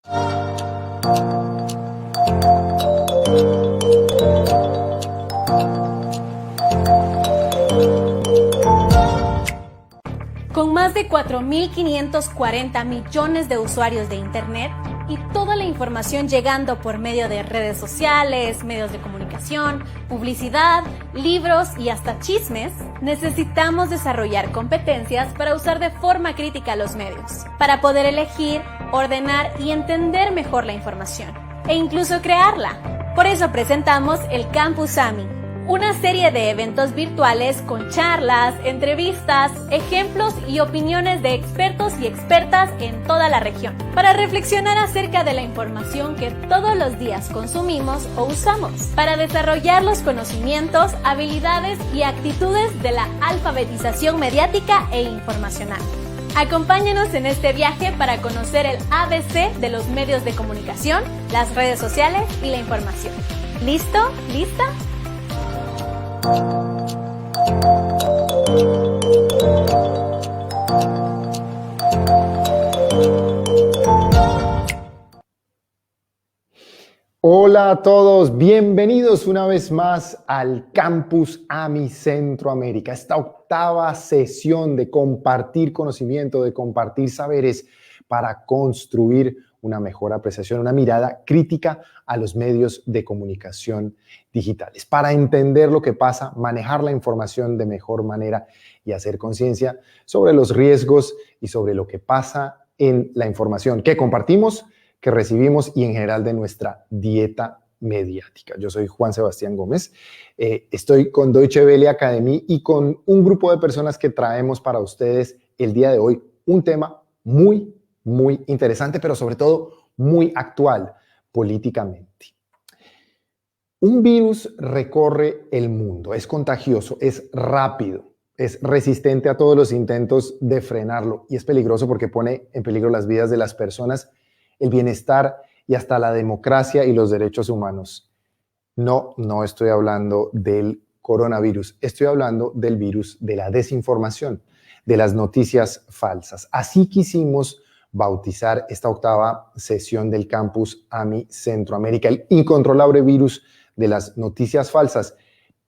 Con más de 4.540 millones de usuarios de Internet y toda la información llegando por medio de redes sociales, medios de comunicación, publicidad, libros y hasta chismes, necesitamos desarrollar competencias para usar de forma crítica los medios, para poder elegir, ordenar y entender mejor la información, e incluso crearla. Por eso presentamos el Campus AMI, una serie de eventos virtuales con charlas, entrevistas, ejemplos y opiniones de expertos y expertas en toda la región, para reflexionar acerca de la información que todos los días consumimos o usamos, para desarrollar los conocimientos, habilidades y actitudes de la alfabetización mediática e informacional. Acompáñanos en este viaje para conocer el ABC de los medios de comunicación, las redes sociales y la información. ¿Listo? ¿Lista? Hola a todos, bienvenidos una vez más al Campus AMI Centroamérica, esta octava sesión de compartir conocimiento, de compartir saberes para construir una mejor apreciación, una mirada crítica a los medios de comunicación digitales, para entender lo que pasa, manejar la información de mejor manera y hacer conciencia sobre los riesgos y sobre lo que pasa en la información que compartimos, que recibimos y en general de nuestra dieta mediática. Yo soy Juan Sebastián Gómez, estoy con Deutsche Welle Academy y con un grupo de personas que traemos para ustedes el día de hoy un tema muy interesante, pero sobre todo muy actual políticamente. Un virus recorre el mundo, es contagioso, es rápido, es resistente a todos los intentos de frenarlo y es peligroso porque pone en peligro las vidas de las personas, el bienestar y hasta la democracia y los derechos humanos. No estoy hablando del coronavirus, estoy hablando del virus de la desinformación, de las noticias falsas. Así quisimos bautizar esta octava sesión del Campus AMI Centroamérica, el incontrolable virus de las noticias falsas.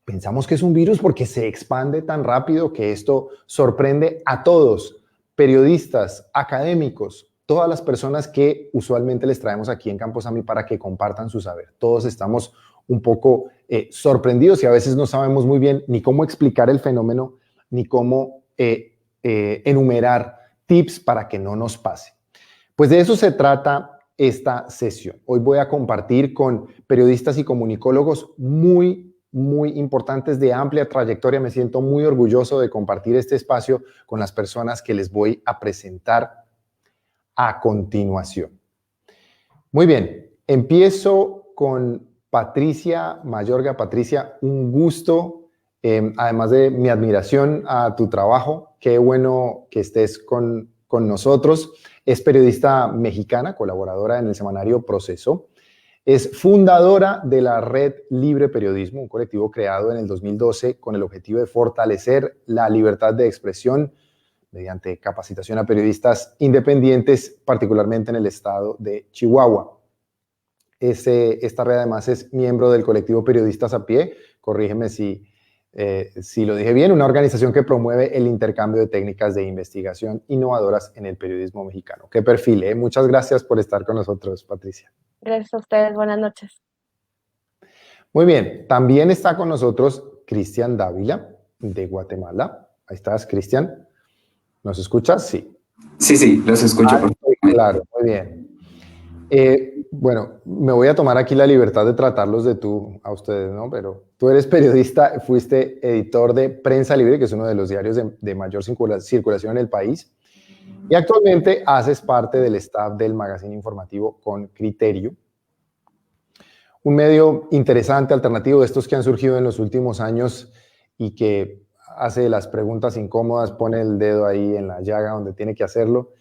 Pensamos que es un virus porque se expande tan rápido que esto sorprende a todos, periodistas, académicos, todas las personas que usualmente les traemos aquí en Campus AMI para que compartan su saber. Todos estamos un poco sorprendidos y a veces no sabemos muy bien ni cómo explicar el fenómeno, ni cómo enumerar tips para que no nos pase. Pues de eso se trata esta sesión. Hoy voy a compartir con periodistas y comunicólogos muy importantes de amplia trayectoria. Me siento muy orgulloso de compartir este espacio con las personas que les voy a presentar a continuación. Muy bien, empiezo con Patricia Mayorga. Patricia, un gusto, además de mi admiración a tu trabajo. Qué bueno que estés con nosotros. Es periodista mexicana, colaboradora en el semanario Proceso. Es fundadora de la Red Libre Periodismo, un colectivo creado en el 2012 con el objetivo de fortalecer la libertad de expresión mediante capacitación a periodistas independientes, particularmente en el estado de Chihuahua. Esta red además es miembro del colectivo Periodistas a Pie, corrígeme si lo dije bien, una organización que promueve el intercambio de técnicas de investigación innovadoras en el periodismo mexicano. ¡Qué perfil! Muchas gracias por estar con nosotros, Patricia. Gracias a ustedes, buenas noches. Muy bien, también está con nosotros Cristian Dávila, de Guatemala. Ahí estás, Cristian. ¿Nos escuchas? Sí. Sí, los escucho. Claro, muy bien. Bueno, me voy a tomar aquí la libertad de tratarlos de tú a ustedes, ¿no? Pero tú eres periodista, fuiste editor de Prensa Libre, que es uno de los diarios de mayor circulación en el país, y actualmente haces parte del staff del magazine informativo Con Criterio, un medio interesante, alternativo, de estos que han surgido en los últimos años y que hace las preguntas incómodas, pone el dedo ahí en la llaga donde tiene que hacerlo.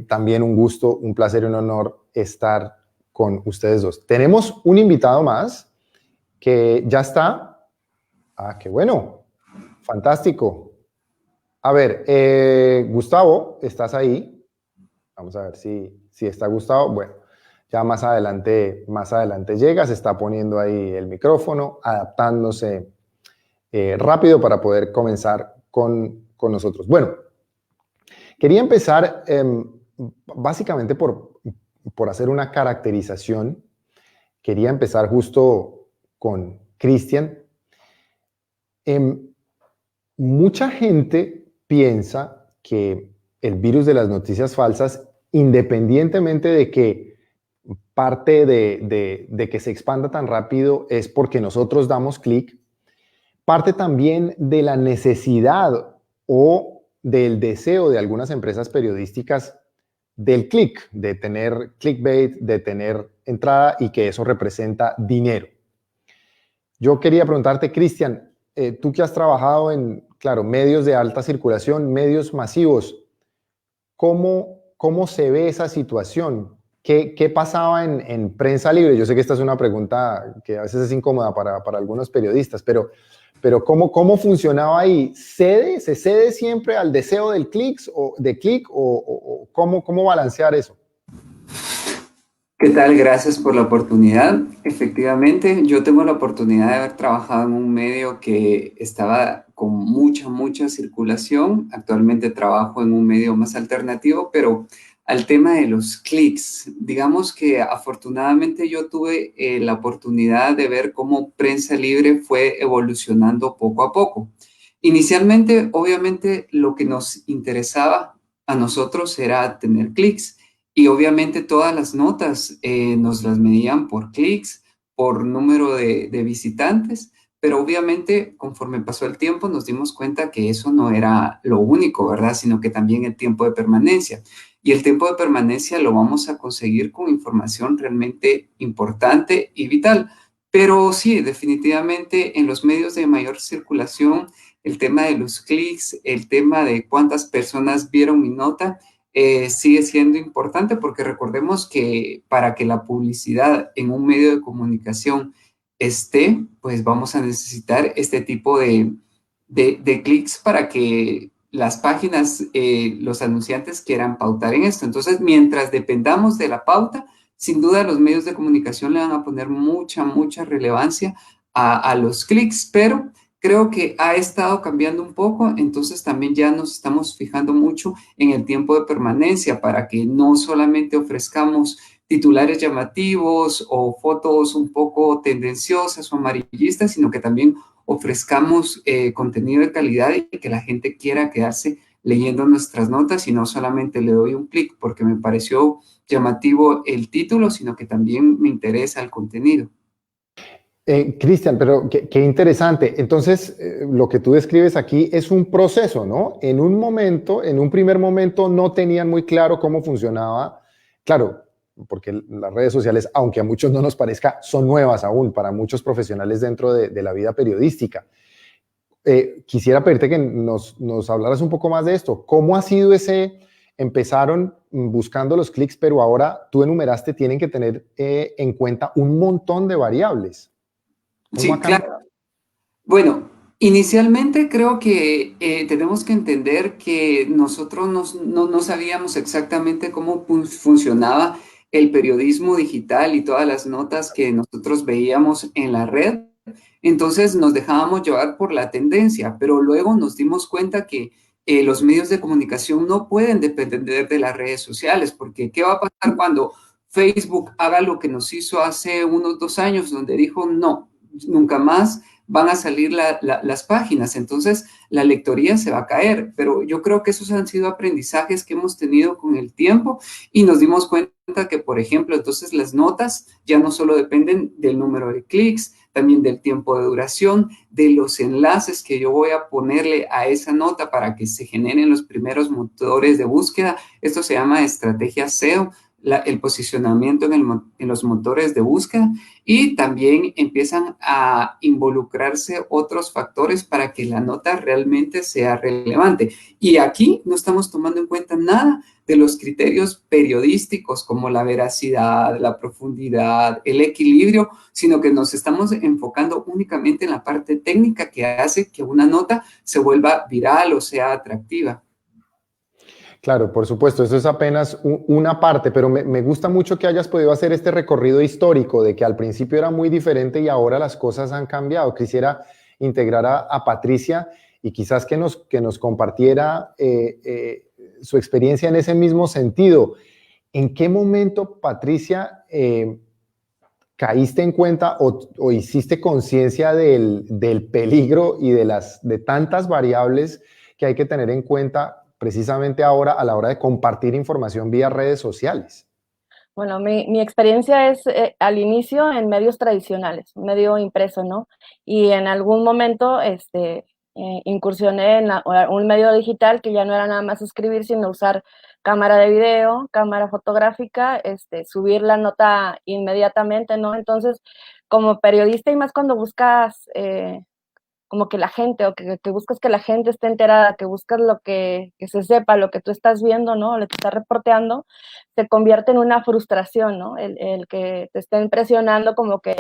También un gusto, un placer y un honor estar con ustedes dos. Tenemos un invitado más que ya está. Ah, qué bueno. Fantástico. A ver, Gustavo, ¿estás ahí? Vamos a ver si está Gustavo. Bueno, Ya más adelante llega, se está poniendo ahí el micrófono, adaptándose rápido para poder comenzar con nosotros. Bueno, quería empezar básicamente por hacer una caracterización. Quería empezar justo con Cristian. Mucha gente piensa que el virus de las noticias falsas, independientemente de que parte de que se expanda tan rápido es porque nosotros damos clic, parte también de la necesidad o del deseo de algunas empresas periodísticas del clic, de tener clickbait, de tener entrada y que eso representa dinero. Yo quería preguntarte, Cristian, tú que has trabajado en, claro, medios de alta circulación, medios masivos, ¿cómo se ve esa situación? ¿Qué pasaba en prensa libre? Yo sé que esta es una pregunta que a veces es incómoda para algunos periodistas, pero ¿cómo funcionaba ahí? ¿Se cede siempre al deseo del clic o cómo balancear eso? ¿Qué tal? Gracias por la oportunidad. Efectivamente, yo tengo la oportunidad de haber trabajado en un medio que estaba con mucha circulación. Actualmente trabajo en un medio más alternativo, pero al tema de los clics, digamos que afortunadamente yo tuve la oportunidad de ver cómo Prensa Libre fue evolucionando poco a poco. Inicialmente, obviamente, lo que nos interesaba a nosotros era tener clics. Y obviamente todas las notas nos las medían por clics, por número de visitantes, pero obviamente conforme pasó el tiempo nos dimos cuenta que eso no era lo único, ¿verdad? Sino que también el tiempo de permanencia. Y el tiempo de permanencia lo vamos a conseguir con información realmente importante y vital. Pero sí, definitivamente en los medios de mayor circulación, el tema de los clics, el tema de cuántas personas vieron mi nota, sigue siendo importante porque recordemos que para que la publicidad en un medio de comunicación esté, pues vamos a necesitar este tipo de clics para que las páginas, los anunciantes quieran pautar en esto. Entonces, mientras dependamos de la pauta, sin duda los medios de comunicación le van a poner mucha relevancia a los clics, pero creo que ha estado cambiando un poco, entonces también ya nos estamos fijando mucho en el tiempo de permanencia para que no solamente ofrezcamos titulares llamativos o fotos un poco tendenciosas o amarillistas, sino que también ofrezcamos contenido de calidad y que la gente quiera quedarse leyendo nuestras notas y no solamente le doy un clic porque me pareció llamativo el título, sino que también me interesa el contenido. Cristian, pero qué interesante. Entonces, lo que tú describes aquí es un proceso, ¿no? En un primer momento no tenían muy claro cómo funcionaba. Claro, porque las redes sociales, aunque a muchos no nos parezca, son nuevas aún para muchos profesionales dentro de la vida periodística. Quisiera pedirte que nos hablaras un poco más de esto. ¿Cómo ha sido empezaron buscando los clics, pero ahora tú enumeraste, tienen que tener en cuenta un montón de variables? Sí, claro. Bueno, inicialmente creo que tenemos que entender que nosotros no sabíamos exactamente cómo funcionaba el periodismo digital y todas las notas que nosotros veíamos en la red. Entonces nos dejábamos llevar por la tendencia, pero luego nos dimos cuenta que los medios de comunicación no pueden depender de las redes sociales, porque ¿qué va a pasar cuando Facebook haga lo que nos hizo hace unos 2 años, donde dijo no? Nunca más van a salir las páginas, entonces la lectoría se va a caer, pero yo creo que esos han sido aprendizajes que hemos tenido con el tiempo y nos dimos cuenta que, por ejemplo, entonces las notas ya no solo dependen del número de clics, también del tiempo de duración, de los enlaces que yo voy a ponerle a esa nota para que se generen los primeros motores de búsqueda. Esto se llama estrategia SEO, el posicionamiento en los motores de búsqueda, y también empiezan a involucrarse otros factores para que la nota realmente sea relevante. Y aquí no estamos tomando en cuenta nada de los criterios periodísticos como la veracidad, la profundidad, el equilibrio, sino que nos estamos enfocando únicamente en la parte técnica que hace que una nota se vuelva viral o sea atractiva. Claro, por supuesto, eso es apenas una parte, pero me gusta mucho que hayas podido hacer este recorrido histórico de que al principio era muy diferente y ahora las cosas han cambiado. Quisiera integrar a Patricia y quizás que nos compartiera su experiencia en ese mismo sentido. ¿En qué momento, Patricia, caíste en cuenta o hiciste conciencia del peligro y de tantas variables que hay que tener en cuenta precisamente ahora a la hora de compartir información vía redes sociales? Bueno, mi experiencia es al inicio en medios tradicionales, medio impreso, ¿no? Y en algún momento incursioné en un medio digital que ya no era nada más escribir, sino usar cámara de video, cámara fotográfica, subir la nota inmediatamente, ¿no? Entonces, como periodista y más cuando buscas como que la gente, o que buscas que la gente esté enterada, que buscas que se sepa, lo que tú estás viendo, ¿no? Lo que estás reporteando, se convierte en una frustración, ¿no? El que te estén presionando como que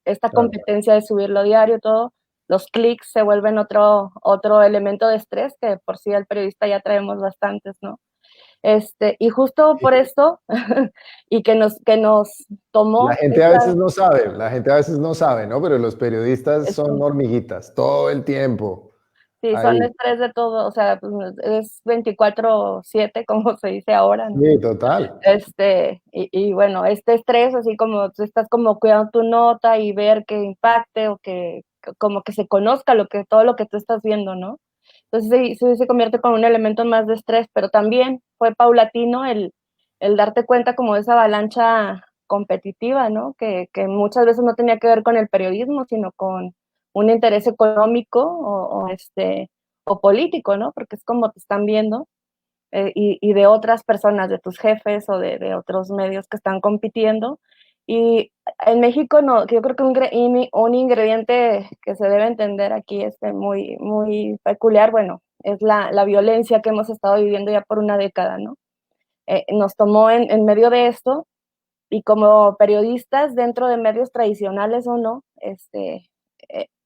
esta Claro. competencia de subirlo diario, todo, los clics se vuelven otro elemento de estrés que por sí al periodista ya traemos bastantes, ¿no? Y justo por esto, y que nos La tomó gente a veces no sabe, la gente a veces no sabe, ¿no? Pero los periodistas son esto. hormiguitas todo el tiempo. Sí, son Ahí. estrés de todo, o sea, pues, es 24/7, como se dice ahora, ¿no? Sí, total. Y bueno, este estrés, así como tú estás como cuidando tu nota y ver que impacte o como que se conozca todo lo que tú estás viendo, ¿no? Entonces sí se convierte como un elemento más de estrés, pero también fue paulatino el darte cuenta como de esa avalancha competitiva, ¿no? Que muchas veces no tenía que ver con el periodismo, sino con un interés económico o político, ¿no? Porque es como te están viendo, y de otras personas, de tus jefes o de otros medios que están compitiendo. Y en México no, yo creo que un ingrediente que se debe entender aquí muy, muy peculiar, bueno, es la violencia que hemos estado viviendo ya por una década, ¿no? Nos tomó en medio de esto, y como periodistas dentro de medios tradicionales o no,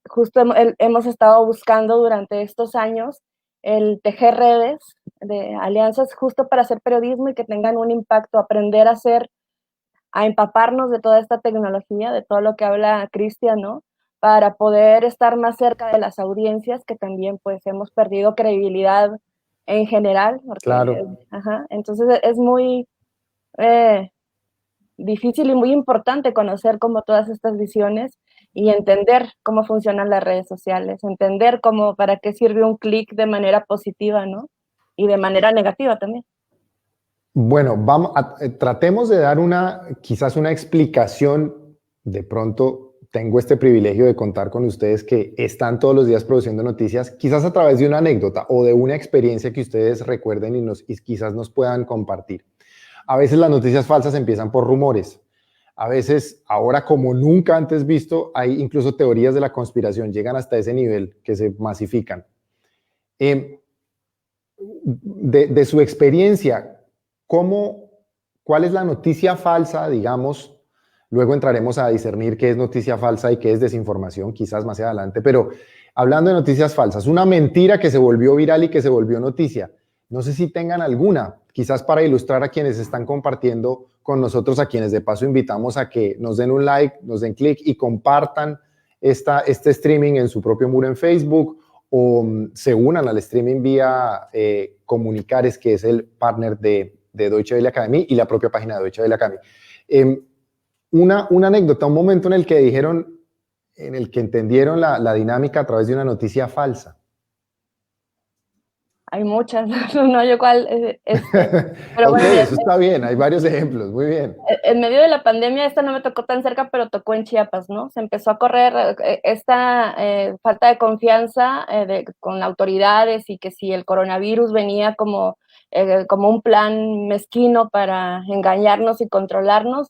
justo hemos estado buscando durante estos años el tejer redes de alianzas justo para hacer periodismo y que tengan un impacto, aprender a empaparnos de toda esta tecnología, de todo lo que habla Cristian, ¿no? Para poder estar más cerca de las audiencias que también pues hemos perdido credibilidad en general, porque, Claro. ajá, entonces es muy eh, difícil y muy importante conocer como todas estas visiones y entender cómo funcionan las redes sociales, entender para qué sirve un clic de manera positiva, ¿no? Y de manera negativa también. Bueno, tratemos de dar quizás una explicación. De pronto tengo este privilegio de contar con ustedes que están todos los días produciendo noticias, quizás a través de una anécdota o de una experiencia que ustedes recuerden y quizás nos puedan compartir. A veces las noticias falsas empiezan por rumores. A veces, ahora como nunca antes visto, hay incluso teorías de la conspiración, llegan hasta ese nivel que se masifican. De su experiencia, ¿cuál es la noticia falsa, digamos? Luego entraremos a discernir qué es noticia falsa y qué es desinformación, quizás más adelante, pero hablando de noticias falsas, una mentira que se volvió viral y que se volvió noticia. No sé si tengan alguna, quizás para ilustrar a quienes están compartiendo con nosotros, a quienes de paso invitamos a que nos den un like, nos den clic y compartan este streaming en su propio muro en Facebook o se unan al streaming vía Comunicares, que es el partner de Deutsche Welle Academy y la propia página de Deutsche Welle Academy. Una anécdota, un momento en el que entendieron la dinámica a través de una noticia falsa. Hay muchas, no yo cuál, pero Ok, bueno, mira, eso está bien, hay varios ejemplos, muy bien. en medio de la pandemia, esta no me tocó tan cerca, pero tocó en Chiapas, ¿no? Se empezó a correr esta falta de confianza con autoridades, y que si el coronavirus venía como un plan mezquino para engañarnos y controlarnos.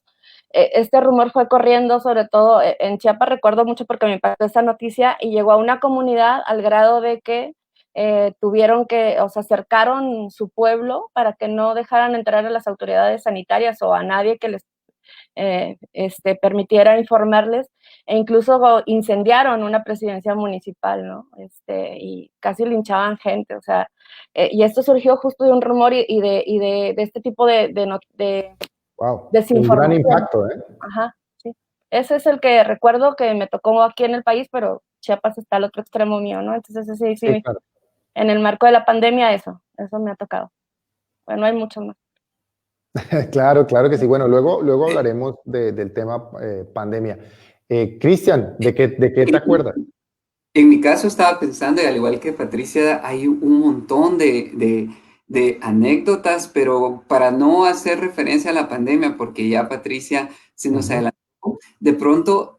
Este rumor fue corriendo, sobre todo en Chiapas, recuerdo mucho porque me impactó esta noticia y llegó a una comunidad al grado de que se acercaron su pueblo para que no dejaran entrar a las autoridades sanitarias o a nadie permitiera informarles, e incluso incendiaron una presidencia municipal, ¿no? Y casi linchaban gente, o sea, y esto surgió justo de un rumor y de este tipo de Wow, un gran desinformación. impacto, ¿eh? Ajá, sí. Ese es el que recuerdo que me tocó aquí en el país, pero Chiapas está al otro extremo mío, ¿no? Entonces sí, Sí, claro. en el marco de la pandemia eso me ha tocado. Bueno, hay mucho más. Claro, claro que sí. Bueno, luego hablaremos del tema pandemia. Cristian, ¿de qué te acuerdas? En mi caso estaba pensando, y al igual que Patricia, hay un montón de anécdotas, pero para no hacer referencia a la pandemia, porque ya Patricia se nos adelantó, de pronto,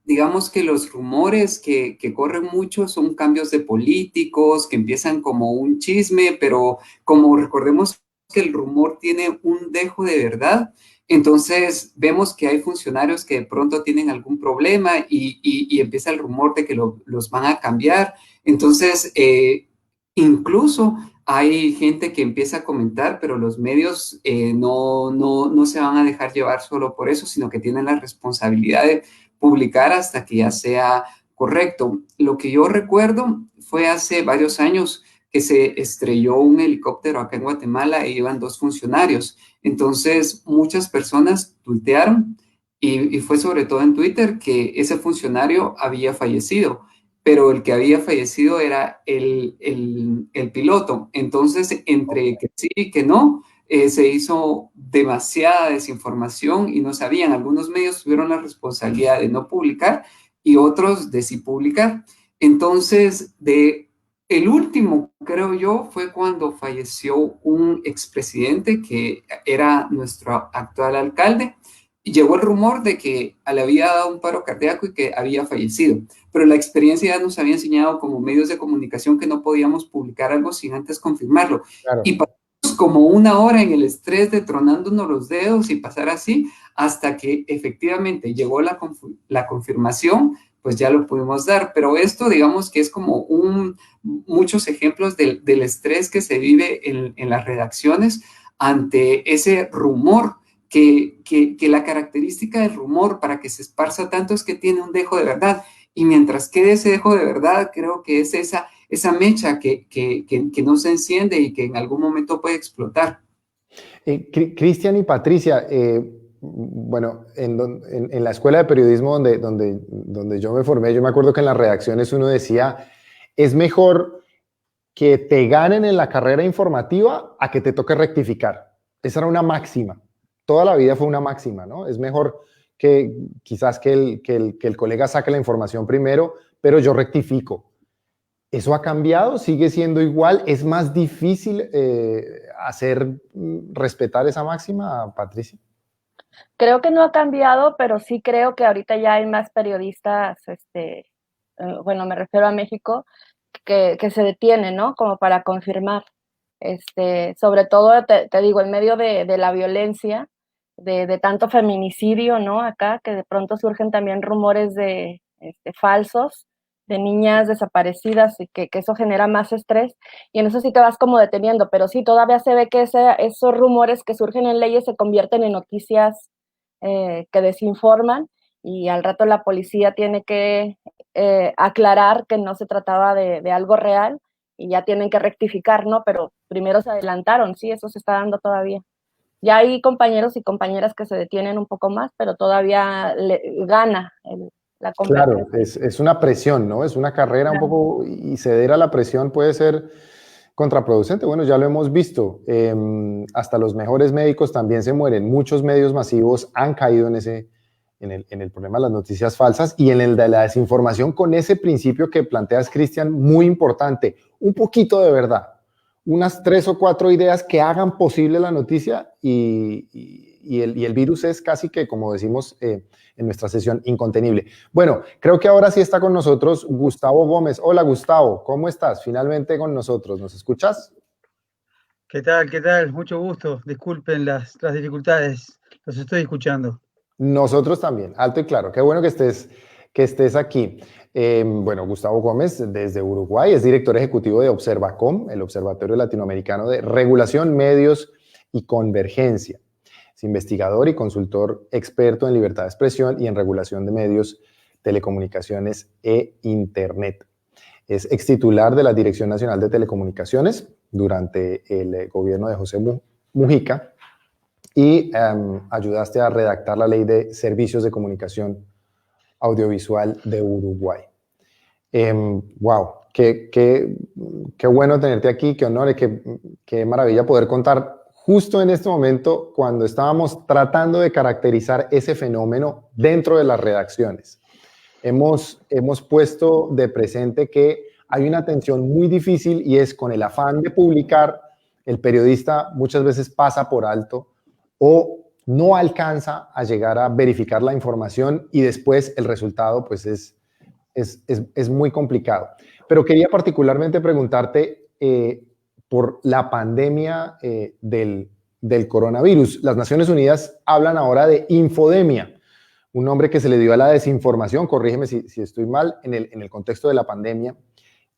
digamos que los rumores que corren mucho son cambios de políticos, que empiezan como un chisme, pero como recordemos que el rumor tiene un dejo de verdad. Entonces vemos que hay funcionarios que de pronto tienen algún problema y empieza el rumor de que los van a cambiar. Entonces, incluso hay gente que empieza a comentar, pero los medios no se van a dejar llevar solo por eso, sino que tienen la responsabilidad de publicar hasta que ya sea correcto. Lo que yo recuerdo fue hace varios años que se estrelló un helicóptero acá en Guatemala e iban 2 funcionarios. Entonces, muchas personas tuitearon y fue sobre todo en Twitter que ese funcionario había fallecido, pero el que había fallecido era el piloto. Entonces, entre que sí y que no, se hizo demasiada desinformación y no sabían. Algunos medios tuvieron la responsabilidad de no publicar y otros de sí publicar. Entonces, el último, creo yo, fue cuando falleció un expresidente que era nuestro actual alcalde y llegó el rumor de que le había dado un paro cardíaco y que había fallecido. Pero la experiencia ya nos había enseñado como medios de comunicación que no podíamos publicar algo sin antes confirmarlo. Claro. Y pasamos como una hora en el estrés de tronándonos los dedos y pasar así hasta que efectivamente llegó la confirmación, pues ya lo pudimos dar. Pero esto, digamos que es como muchos ejemplos del estrés que se vive en las redacciones ante ese rumor, que la característica del rumor para que se esparza tanto es que tiene un dejo de verdad. Y mientras quede ese dejo de verdad, creo que es esa mecha que no se enciende y que en algún momento puede explotar. Cristian y Patricia, bueno, en la escuela de periodismo donde yo me formé, yo me acuerdo que en las redacciones uno decía, es mejor que te ganen en la carrera informativa a que te toque rectificar. Esa era una máxima. Toda la vida fue una máxima, ¿no? Es mejor que quizás que el colega saque la información primero, pero yo rectifico. ¿Eso ha cambiado? ¿Sigue siendo igual? ¿Es más difícil hacer respetar esa máxima, Patricia? Creo que no ha cambiado, pero sí creo que ahorita ya hay más periodistas, bueno, me refiero a México, que se detienen, ¿no? Como para confirmar. Sobre todo, te digo, en medio de la violencia, de tanto feminicidio, ¿no? Acá, que de pronto surgen también rumores de falsos, de niñas desaparecidas y que eso genera más estrés, y en eso sí te vas como deteniendo, pero sí, todavía se ve que esos rumores que surgen en leyes se convierten en noticias que desinforman, y al rato la policía tiene que aclarar que no se trataba de algo real, y ya tienen que rectificar, ¿no? Pero primero se adelantaron, sí, eso se está dando todavía. Ya hay compañeros y compañeras que se detienen un poco más, pero todavía gana la competencia. Claro, es una presión, ¿no? Es una carrera un poco, y ceder a la presión puede ser contraproducente. Bueno, ya lo hemos visto. Hasta los mejores médicos también se mueren. Muchos medios masivos han caído en el problema de las noticias falsas y en el de la desinformación, con ese principio que planteas, Cristian, muy importante. Un poquito de verdad. Unas 3 o 4 ideas que hagan posible la noticia y el virus es casi que, como decimos en nuestra sesión, incontenible. Bueno, creo que ahora sí está con nosotros Gustavo Gómez. Hola, Gustavo, ¿cómo estás? Finalmente con nosotros, ¿nos escuchas? ¿Qué tal? ¿Qué tal? Mucho gusto. Disculpen las dificultades. Los estoy escuchando. Nosotros también, alto y claro. Qué bueno que estés aquí. Bueno, Gustavo Gómez, desde Uruguay, es director ejecutivo de Observacom, el Observatorio Latinoamericano de Regulación, Medios y Convergencia. Es investigador y consultor experto en libertad de expresión y en regulación de medios, telecomunicaciones e Internet. Es extitular de la Dirección Nacional de Telecomunicaciones durante el gobierno de José Mujica y ayudaste a redactar la Ley de Servicios de Comunicación Audiovisual de Uruguay. Wow, qué bueno tenerte aquí, qué honor y qué maravilla poder contar justo en este momento cuando estábamos tratando de caracterizar ese fenómeno dentro de las redacciones. Hemos puesto de presente que hay una tensión muy difícil y es con el afán de publicar, el periodista muchas veces pasa por alto o no alcanza a llegar a verificar la información y después el resultado pues es muy complicado. Pero quería particularmente preguntarte por la pandemia del coronavirus. Las Naciones Unidas hablan ahora de infodemia, un nombre que se le dio a la desinformación, corrígeme si estoy mal, en el contexto de la pandemia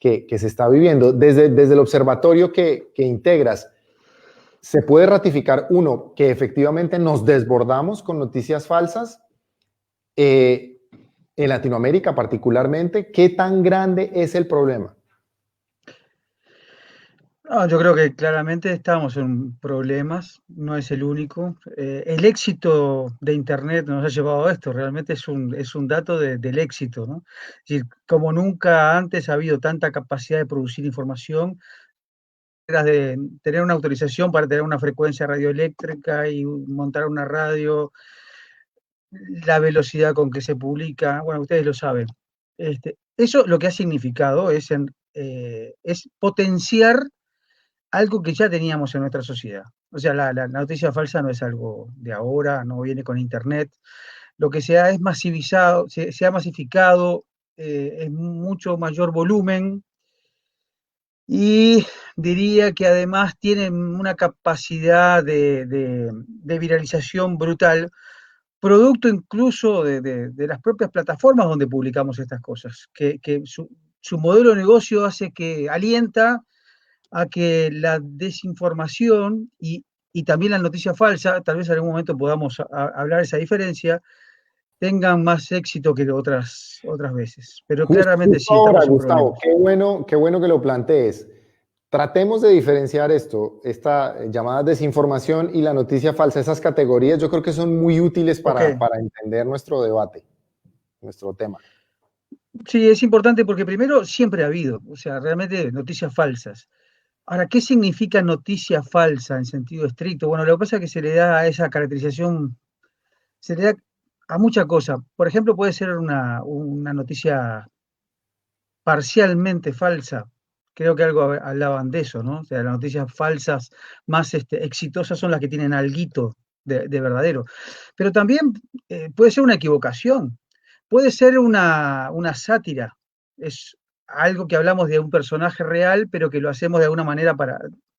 que se está viviendo. Desde el observatorio que integras, ¿se puede ratificar, uno, que efectivamente nos desbordamos con noticias falsas? En Latinoamérica particularmente, ¿qué tan grande es el problema? Yo creo que claramente estamos en problemas, no es el único. El éxito de Internet nos ha llevado a esto, realmente es un dato del éxito, ¿no? Es decir, como nunca antes ha habido tanta capacidad de producir información, de tener una autorización para tener una frecuencia radioeléctrica y montar una radio, la velocidad con que se publica, bueno, ustedes lo saben. Eso lo que ha significado es potenciar algo que ya teníamos en nuestra sociedad. O sea, la noticia falsa no es algo de ahora, no viene con Internet. Lo que se ha es masivizado, se ha masificado en mucho mayor volumen y diría que además tienen una capacidad de viralización brutal, producto incluso de las propias plataformas donde publicamos estas cosas, que su modelo de negocio hace que alienta a que la desinformación y también la noticia falsa, tal vez en algún momento podamos hablar de esa diferencia, tengan más éxito que otras veces. Pero claramente sí, ahora, estamos en Gustavo, problemas. qué bueno que lo plantees. Tratemos de diferenciar esta llamada desinformación y la noticia falsa. Esas categorías yo creo que son muy útiles para entender nuestro debate, nuestro tema. Sí, es importante porque primero siempre ha habido, o sea, realmente noticias falsas. Ahora, ¿qué significa noticia falsa en sentido estricto? Bueno, lo que pasa es que se le da a esa caracterización, se le da a mucha cosa. Por ejemplo, puede ser una noticia parcialmente falsa. Creo que algo hablaban de eso, ¿no? O sea, las noticias falsas más exitosas son las que tienen alguito de verdadero. Pero también puede ser una equivocación, puede ser una sátira. Es algo que hablamos de un personaje real, pero que lo hacemos de alguna manera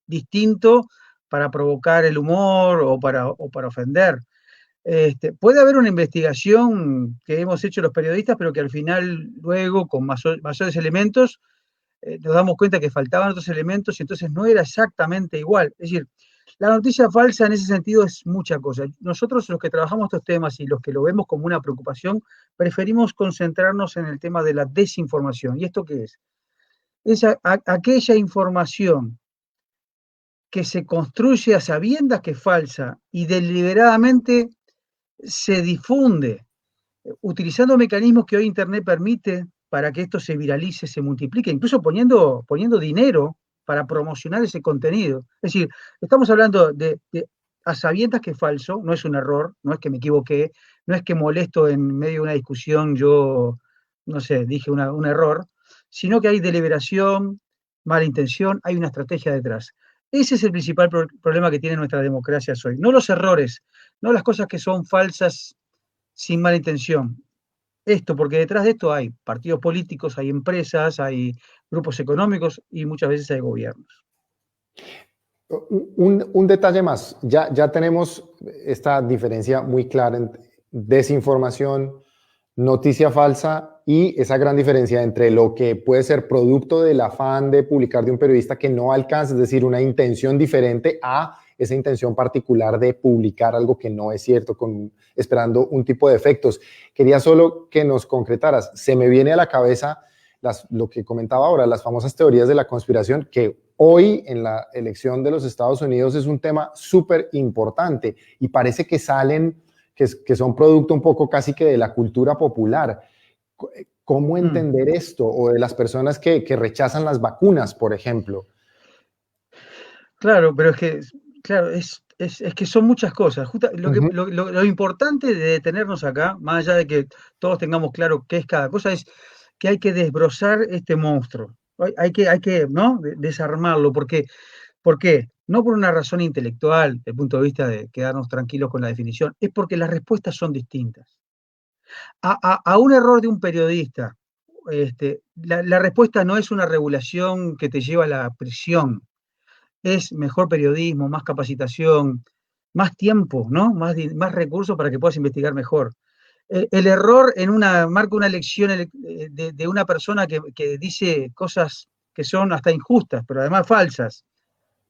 distinto para provocar el humor o para ofender. Puede haber una investigación que hemos hecho los periodistas, pero que al final, luego, con mayores elementos, nos damos cuenta que faltaban otros elementos y entonces no era exactamente igual. Es decir, la noticia falsa en ese sentido es mucha cosa. Nosotros, los que trabajamos estos temas y los que lo vemos como una preocupación, preferimos concentrarnos en el tema de la desinformación. ¿Y esto qué es? Es aquella información que se construye a sabiendas que es falsa y deliberadamente se difunde, utilizando mecanismos que hoy Internet permite para que esto se viralice, se multiplique, incluso poniendo dinero para promocionar ese contenido. Es decir, estamos hablando de a sabiendas que es falso, no es un error, no es que me equivoqué, no es que molesto en medio de una discusión, yo, no sé, dije un error, sino que hay deliberación, mala intención, hay una estrategia detrás. Ese es el principal problema que tiene nuestra democracia hoy. No los errores, no las cosas que son falsas sin mala intención. Esto, porque detrás de esto hay partidos políticos, hay empresas, hay grupos económicos y muchas veces hay gobiernos. Un detalle más, ya tenemos esta diferencia muy clara entre desinformación, noticia falsa y esa gran diferencia entre lo que puede ser producto del afán de publicar de un periodista que no alcanza, es decir, una intención diferente a esa intención particular de publicar algo que no es cierto, esperando un tipo de efectos. Quería solo que nos concretaras. Se me viene a la cabeza lo que comentaba ahora, las famosas teorías de la conspiración, que hoy en la elección de los Estados Unidos es un tema súper importante y parece que salen, que son producto un poco casi que de la cultura popular. ¿Cómo entender esto? O de las personas que rechazan las vacunas, por ejemplo. Claro, pero es que, claro, es que son muchas cosas. Lo importante de detenernos acá, más allá de que todos tengamos claro qué es cada cosa, es que hay que desbrozar este monstruo. Hay que ¿no? Desarmarlo. ¿Por qué? No por una razón intelectual, desde el punto de vista de quedarnos tranquilos con la definición, es porque las respuestas son distintas. A un error de un periodista, la respuesta no es una regulación que te lleva a la prisión, es mejor periodismo, más capacitación, más tiempo, ¿no? Más recursos para que puedas investigar mejor. El error marca una elección de una persona que dice cosas que son hasta injustas, pero además falsas,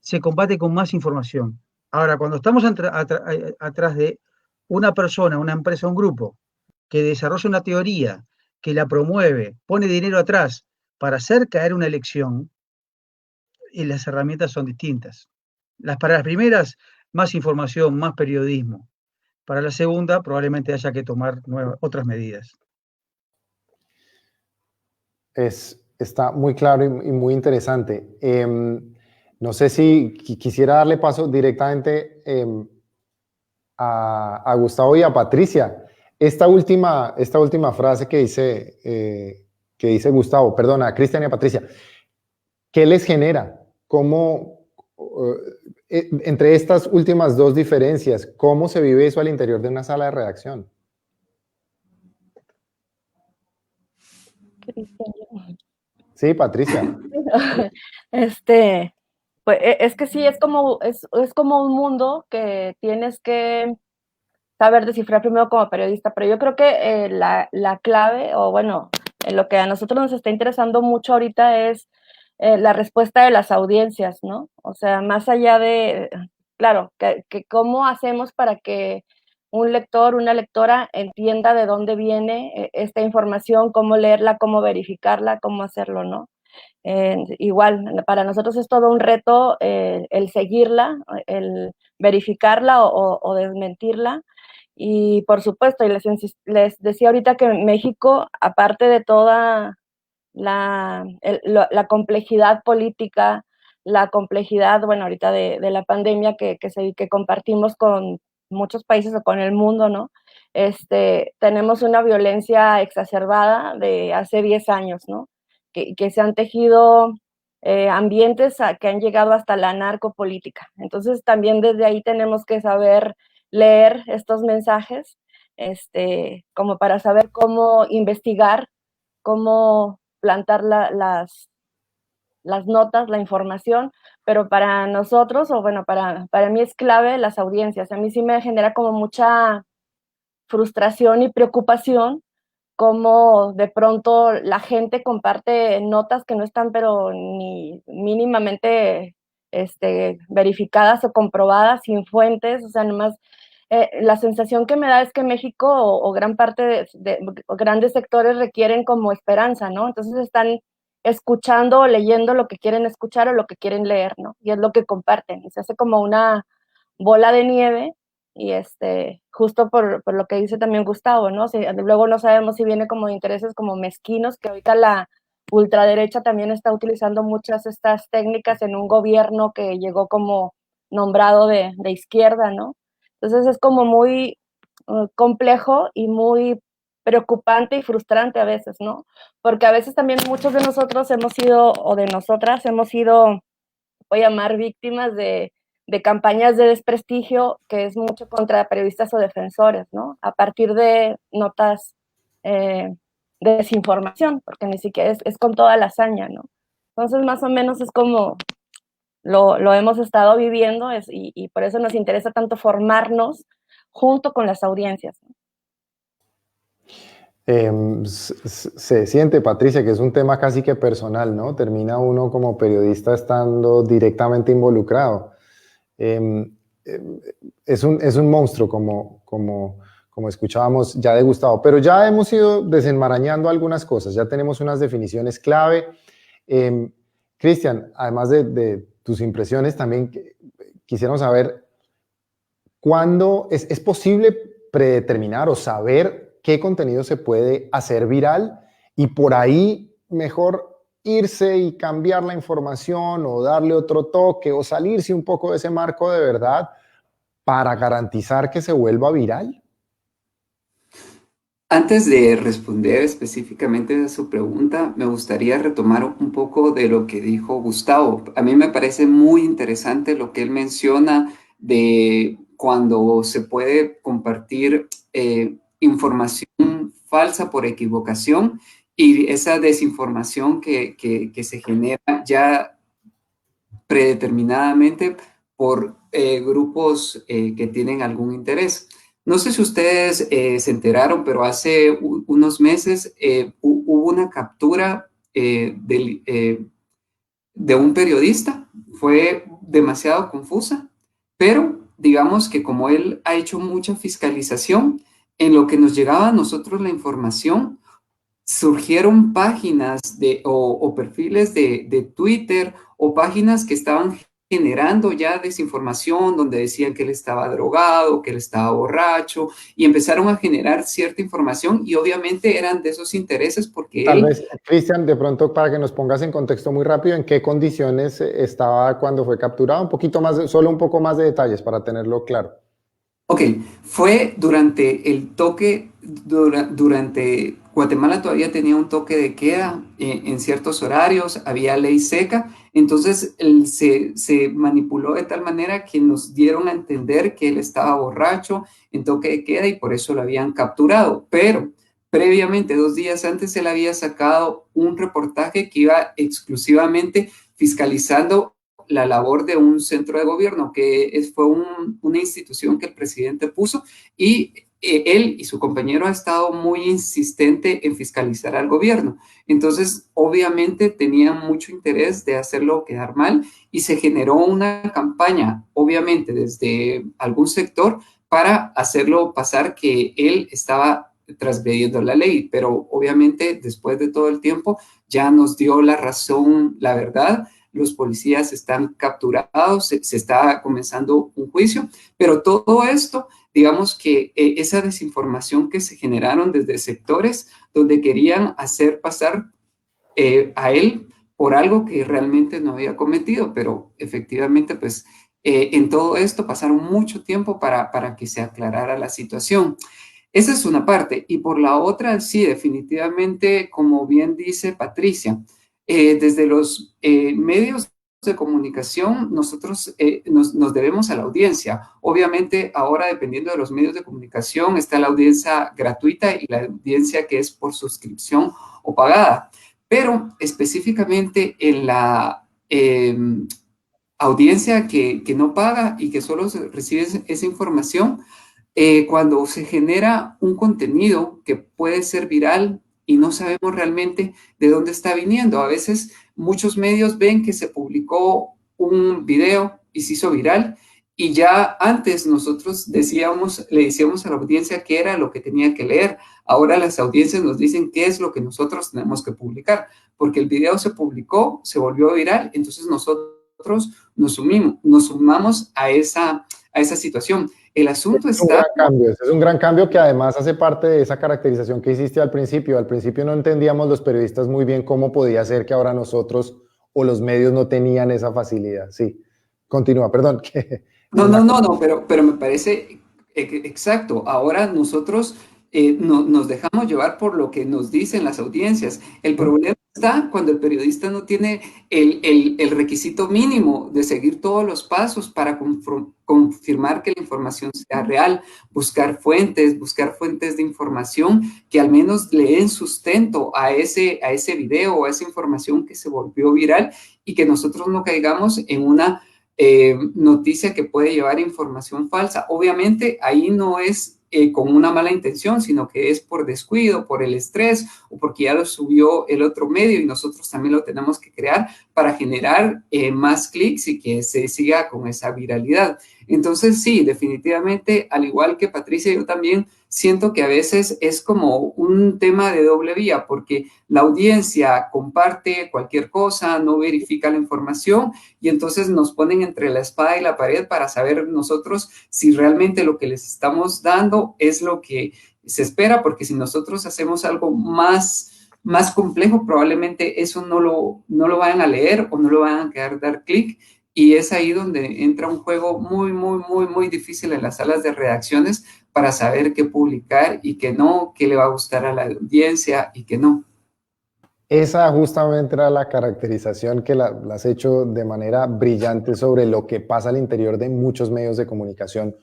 se combate con más información. Ahora, cuando estamos atrás de una persona, una empresa, un grupo, que desarrolla una teoría, que la promueve, pone dinero atrás para hacer caer una elección, y las herramientas son distintas. Para las primeras, más información, más periodismo. Para la segunda, probablemente haya que tomar otras medidas. Está muy claro y muy interesante. No sé si quisiera darle paso directamente a Gustavo y a Patricia. Esta última frase que dice Gustavo, perdona, a Cristian y a Patricia, ¿qué les genera? ¿Cómo, entre estas últimas dos diferencias, cómo se vive eso al interior de una sala de redacción? Sí, Patricia. Pues es que sí, es como un mundo que tienes que saber descifrar primero como periodista, pero yo creo que la clave, o bueno, lo que a nosotros nos está interesando mucho ahorita es la respuesta de las audiencias, ¿no? O sea, más allá de, claro, que cómo hacemos para que un lector, una lectora entienda de dónde viene esta información, cómo leerla, cómo verificarla, cómo hacerlo, ¿no? Igual, para nosotros es todo un reto el seguirla, el verificarla o desmentirla. Y por supuesto, y les decía ahorita que México, aparte de toda la complejidad política, la complejidad, bueno, ahorita de la pandemia que compartimos con muchos países o con el mundo, ¿no? Tenemos una violencia exacerbada de hace 10 años, ¿no? Que se han tejido ambientes que han llegado hasta la narcopolítica. Entonces, también desde ahí tenemos que saber leer estos mensajes, como para saber cómo investigar, cómo plantar las notas, la información, pero para nosotros, o bueno, para mí es clave las audiencias. A mí sí me genera como mucha frustración y preocupación cómo de pronto la gente comparte notas que no están pero ni mínimamente verificadas o comprobadas, sin fuentes, o sea, nomás la sensación que me da es que México o gran parte o grandes sectores requieren como esperanza, ¿no? Entonces están escuchando o leyendo lo que quieren escuchar o lo que quieren leer, ¿no? Y es lo que comparten, y se hace como una bola de nieve, y justo por lo que dice también Gustavo, ¿no? Luego no sabemos si viene como de intereses como mezquinos, que ahorita la ultraderecha también está utilizando muchas estas técnicas en un gobierno que llegó como nombrado de izquierda, ¿no? Entonces es como muy complejo y muy preocupante y frustrante a veces, ¿no? Porque a veces también muchos de nosotros hemos sido, o de nosotras hemos sido, voy a llamar, víctimas de campañas de desprestigio, que es mucho contra periodistas o defensores, ¿no? A partir de notas de desinformación, porque ni siquiera es con toda la hazaña, ¿no? Entonces, más o menos es como lo hemos estado viviendo, y por eso nos interesa tanto formarnos junto con las audiencias, ¿no? Se siente, Patricia, que es un tema casi que personal, ¿no? Termina uno como periodista estando directamente involucrado. es un monstruo, como escuchábamos ya de Gustavo, pero ya hemos ido desenmarañando algunas cosas, ya tenemos unas definiciones clave. Cristian, además de tus impresiones, también quisiéramos saber cuándo es posible predeterminar o saber qué contenido se puede hacer viral y por ahí mejor irse y cambiar la información o darle otro toque o salirse un poco de ese marco de verdad para garantizar que se vuelva viral. Antes de responder específicamente a su pregunta, me gustaría retomar un poco de lo que dijo Gustavo. A mí me parece muy interesante lo que él menciona de cuando se puede compartir información falsa por equivocación y esa desinformación que se genera ya predeterminadamente por grupos que tienen algún interés. No sé si ustedes se enteraron, pero hace unos meses hubo una captura de un periodista. Fue demasiado confusa, pero digamos que como él ha hecho mucha fiscalización, en lo que nos llegaba a nosotros la información, surgieron páginas o perfiles de Twitter o páginas que estaban generando ya desinformación donde decían que él estaba drogado, que él estaba borracho y empezaron a generar cierta información y obviamente eran de esos intereses porque Tal él... vez, Cristian, de pronto para que nos pongas en contexto muy rápido, ¿en qué condiciones estaba cuando fue capturado? Un poquito más, solo un poco más de detalles para tenerlo claro. Ok, fue durante el toque, durante Guatemala todavía tenía un toque de queda en ciertos horarios, había ley seca, entonces se manipuló de tal manera que nos dieron a entender que él estaba borracho en toque de queda y por eso lo habían capturado, pero previamente, 2 días antes, él había sacado un reportaje que iba exclusivamente fiscalizando la labor de un centro de gobierno, fue una institución que el presidente puso y él y su compañero ha estado muy insistente en fiscalizar al gobierno. Entonces, obviamente tenían mucho interés de hacerlo quedar mal y se generó una campaña, obviamente desde algún sector, para hacerlo pasar que él estaba transgrediendo la ley, pero obviamente después de todo el tiempo ya nos dio la razón, la verdad. Los policías están capturados, se está comenzando un juicio, pero todo esto, digamos que esa desinformación que se generaron desde sectores donde querían hacer pasar a él por algo que realmente no había cometido, pero efectivamente, pues en todo esto pasaron mucho tiempo para que se aclarara la situación. Esa es una parte. Y por la otra, sí, definitivamente, como bien dice Patricia, desde los medios de comunicación, nosotros nos debemos a la audiencia. Obviamente, ahora, dependiendo de los medios de comunicación, está la audiencia gratuita y la audiencia que es por suscripción o pagada. Pero específicamente en la audiencia que no paga y que solo recibe esa información, cuando se genera un contenido que puede ser viral y no sabemos realmente de dónde está viniendo. A veces muchos medios ven que se publicó un video y se hizo viral y ya antes nosotros le decíamos a la audiencia qué era lo que tenía que leer. Ahora las audiencias nos dicen qué es lo que nosotros tenemos que publicar, porque el video se publicó, se volvió viral, entonces nosotros nos sumamos a esa situación. El asunto está... Es un gran cambio que además hace parte de esa caracterización que hiciste al principio. Al principio no entendíamos los periodistas muy bien cómo podía ser que ahora nosotros o los medios no tenían esa facilidad. Sí, continúa, perdón. No, pero me parece exacto. Ahora nosotros nos dejamos llevar por lo que nos dicen las audiencias. El problema está cuando el periodista no tiene el requisito mínimo de seguir todos los pasos para confirmar que la información sea real, buscar fuentes de información que al menos le den sustento a ese video o a esa información que se volvió viral y que nosotros no caigamos en una noticia que puede llevar información falsa. Obviamente ahí no es con una mala intención, sino que es por descuido, por el estrés o porque ya lo subió el otro medio y nosotros también lo tenemos que crear para generar más clics y que se siga con esa viralidad. Entonces, sí, definitivamente, al igual que Patricia, yo también siento que a veces es como un tema de doble vía, porque la audiencia comparte cualquier cosa, no verifica la información y entonces nos ponen entre la espada y la pared para saber nosotros si realmente lo que les estamos dando es lo que se espera, porque si nosotros hacemos algo más complejo, probablemente eso no lo vayan a leer o no lo vayan a querer dar clic. Y es ahí donde entra un juego muy difícil en las salas de redacciones para saber qué publicar y qué no, qué le va a gustar a la audiencia y qué no. Esa justamente era la caracterización que la has hecho de manera brillante sobre lo que pasa al interior de muchos medios de comunicación,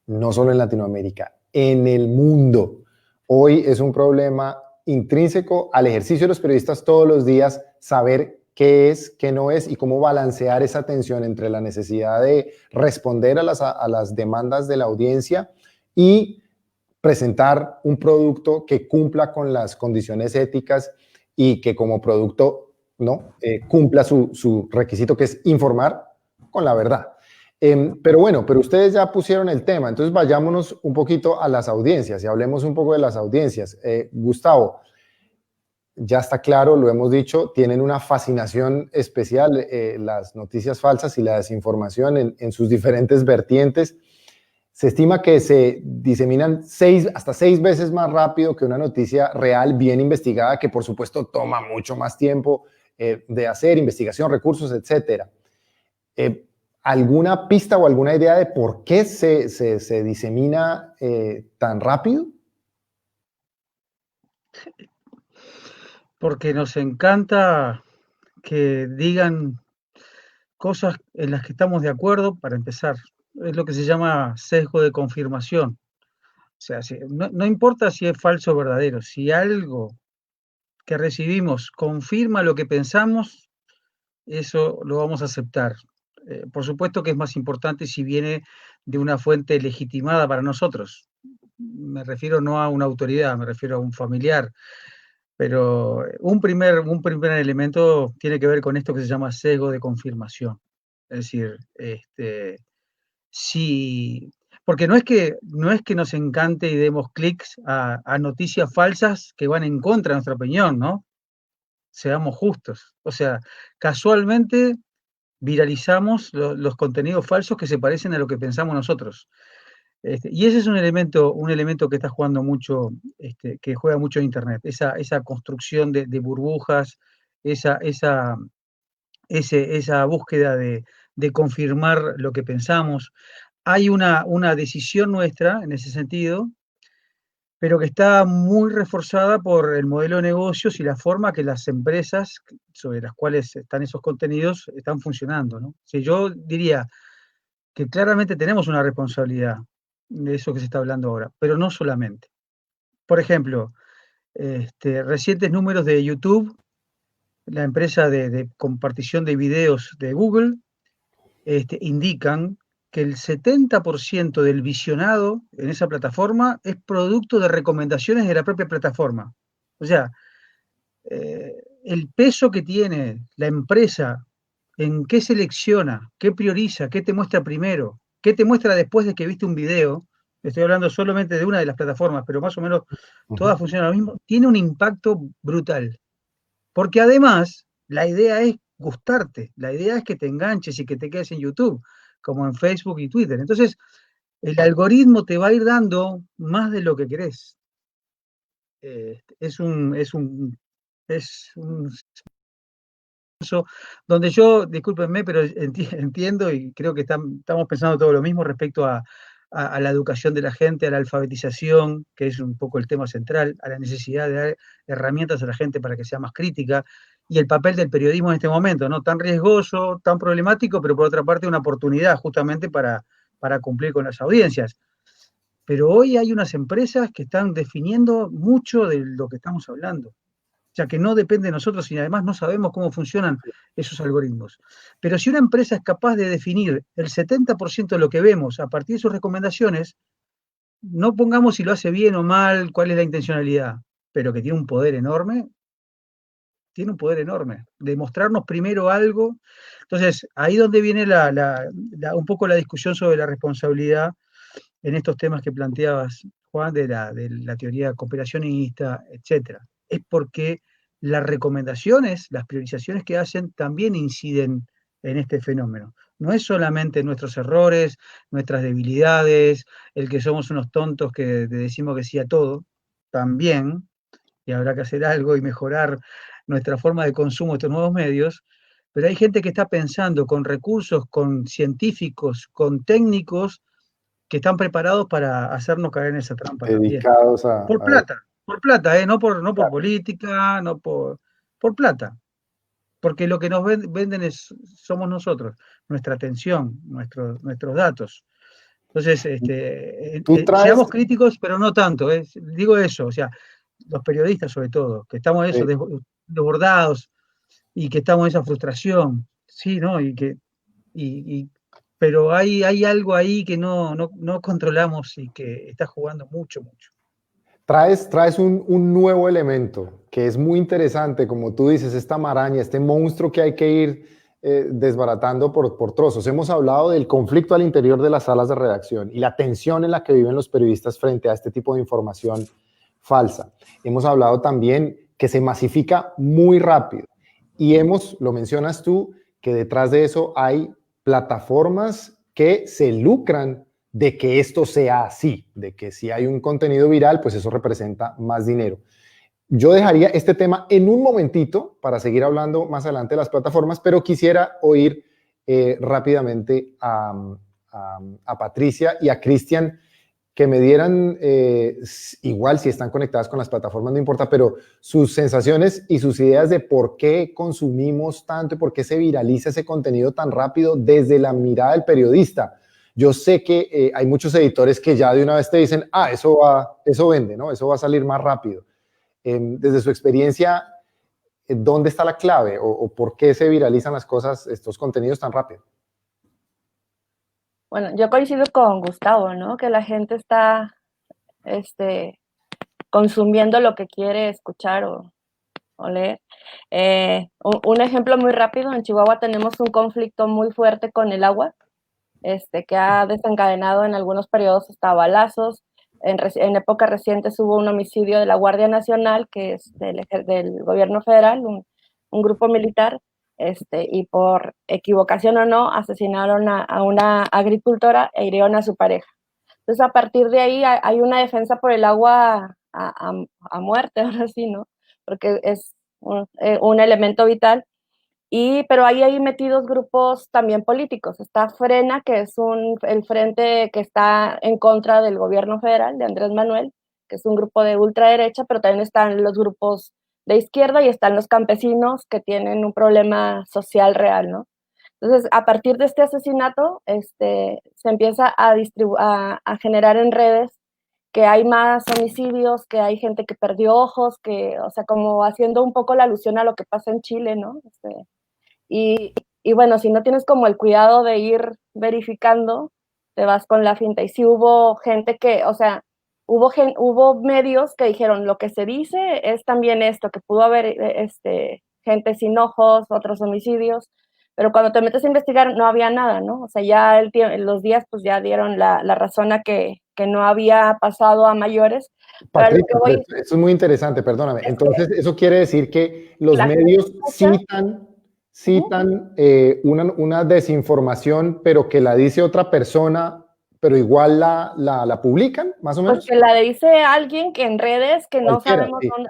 no solo en Latinoamérica, en el mundo. Hoy es un problema intrínseco al ejercicio de los periodistas todos los días, saber qué es, qué no es y cómo balancear esa tensión entre la necesidad de responder a las demandas de la audiencia y presentar un producto que cumpla con las condiciones éticas y que como producto, ¿no? Cumpla su requisito, que es informar con la verdad. Pero bueno, pero ustedes ya pusieron el tema, entonces vayámonos un poquito a las audiencias y hablemos un poco de las audiencias. Gustavo, ya está claro, lo hemos dicho, tienen una fascinación especial las noticias falsas y la desinformación en sus diferentes vertientes. Se estima que se diseminan hasta 6 veces más rápido que una noticia real bien investigada, que por supuesto toma mucho más tiempo de hacer, investigación, recursos, etcétera. ¿Alguna pista o alguna idea de por qué se disemina tan rápido? Porque nos encanta que digan cosas en las que estamos de acuerdo, para empezar. Es lo que se llama sesgo de confirmación. O sea, no importa si es falso o verdadero, si algo que recibimos confirma lo que pensamos, eso lo vamos a aceptar. Por supuesto que es más importante si viene de una fuente legitimada para nosotros. Me refiero no a una autoridad, me refiero a un familiar. Pero un primer elemento tiene que ver con esto que se llama sesgo de confirmación. Es decir, porque no es que nos encante y demos clics a noticias falsas que van en contra de nuestra opinión, ¿no? Seamos justos. O sea, casualmente viralizamos los contenidos falsos que se parecen a lo que pensamos nosotros. Y ese es un elemento que está jugando mucho, que juega mucho en Internet, esa construcción de burbujas, esa búsqueda de confirmar lo que pensamos. Hay una decisión nuestra en ese sentido, pero que está muy reforzada por el modelo de negocios y la forma que las empresas sobre las cuales están esos contenidos están funcionando, ¿no? Si yo diría que claramente tenemos una responsabilidad de eso que se está hablando ahora, pero no solamente. Por ejemplo, recientes números de YouTube, la empresa de compartición de videos de Google, indican que el 70% del visionado en esa plataforma es producto de recomendaciones de la propia plataforma. O sea, el peso que tiene la empresa en qué selecciona, qué prioriza, qué te muestra primero, qué te muestra después de que viste un video, estoy hablando solamente de una de las plataformas, pero más o menos todas funcionan lo mismo, tiene un impacto brutal. Porque además, la idea es gustarte, la idea es que te enganches y que te quedes en YouTube, como en Facebook y Twitter. Entonces, el algoritmo te va a ir dando más de lo que querés. Es un donde yo, discúlpenme, pero entiendo y creo que estamos pensando todo lo mismo respecto a la educación de la gente, a la alfabetización, que es un poco el tema central, a la necesidad de dar herramientas a la gente para que sea más crítica, y el papel del periodismo en este momento, ¿no? Tan riesgoso, tan problemático, pero por otra parte una oportunidad justamente para cumplir con las audiencias. Pero hoy hay unas empresas que están definiendo mucho de lo que estamos hablando. O sea, que no depende de nosotros y además no sabemos cómo funcionan esos algoritmos. Pero si una empresa es capaz de definir el 70% de lo que vemos a partir de sus recomendaciones, no pongamos si lo hace bien o mal, cuál es la intencionalidad, pero que tiene un poder enorme, tiene un poder enorme, de mostrarnos primero algo. Entonces, ahí donde viene un poco la discusión sobre la responsabilidad en estos temas que planteabas, Juan, de la teoría cooperacionista, etcétera. Es porque las recomendaciones, las priorizaciones que hacen también inciden en este fenómeno. No es solamente nuestros errores, nuestras debilidades, el que somos unos tontos que decimos que sí a todo, también, y habrá que hacer algo y mejorar nuestra forma de consumo de estos nuevos medios, pero hay gente que está pensando con recursos, con científicos, con técnicos, que están preparados para hacernos caer en esa trampa también. Dedicados Por plata, no por política, por plata. Porque lo que nos venden somos nosotros, nuestra atención, nuestros datos. Entonces, Tú traes, seamos críticos, pero no tanto. Digo eso, o sea, los periodistas sobre todo, que estamos eso, desbordados y que estamos en esa frustración, sí, ¿no? Pero hay algo ahí que no controlamos y que está jugando mucho. traes un nuevo elemento que es muy interesante, como tú dices, esta maraña, este monstruo que hay que ir desbaratando por trozos. Hemos hablado del conflicto al interior de las salas de redacción y la tensión en la que viven los periodistas frente a este tipo de información falsa. Hemos hablado también que se masifica muy rápido y lo mencionas tú, que detrás de eso hay plataformas que se lucran de que esto sea así, de que si hay un contenido viral, pues eso representa más dinero. Yo dejaría este tema en un momentito para seguir hablando más adelante de las plataformas, pero quisiera oír rápidamente a Patricia y a Cristian que me dieran, igual si están conectadas con las plataformas, no importa, pero sus sensaciones y sus ideas de por qué consumimos tanto y por qué se viraliza ese contenido tan rápido desde la mirada del periodista. Yo sé que hay muchos editores que ya de una vez te dicen, eso vende, ¿no? Eso va a salir más rápido. Desde su experiencia, ¿dónde está la clave o por qué se viralizan las cosas, estos contenidos tan rápido? Bueno, yo coincido con Gustavo, ¿no? Que la gente está consumiendo lo que quiere escuchar o leer. Un ejemplo muy rápido, en Chihuahua tenemos un conflicto muy fuerte con el agua, que ha desencadenado en algunos periodos hasta balazos. En épocas recientes hubo un homicidio de la Guardia Nacional, que es del gobierno federal, un grupo militar, y por equivocación o no, asesinaron a una agricultora e hirieron a su pareja. Entonces, a partir de ahí hay una defensa por el agua a muerte, ahora sí, ¿no? Porque es un elemento vital. Pero ahí hay metidos grupos también políticos. Está Frena, que es el frente que está en contra del gobierno federal, de Andrés Manuel, que es un grupo de ultraderecha, pero también están los grupos de izquierda y están los campesinos que tienen un problema social real, ¿no? Entonces, a partir de este asesinato, se empieza a generar en redes que hay más homicidios, que hay gente que perdió ojos, o sea, como haciendo un poco la alusión a lo que pasa en Chile, ¿no? Y bueno, si no tienes como el cuidado de ir verificando, te vas con la finta. Y sí hubo gente o sea, hubo medios que dijeron, lo que se dice es también esto, que pudo haber gente sin ojos, otros homicidios, pero cuando te metes a investigar no había nada, ¿no? O sea, ya los días pues ya dieron la razón a que no había pasado a mayores. Patricia, eso es muy interesante, perdóname. Entonces, eso quiere decir que los medios citan una desinformación, pero que la dice otra persona, pero igual la publican, más o menos. Pues que la dice alguien que en redes, que no sabemos dónde,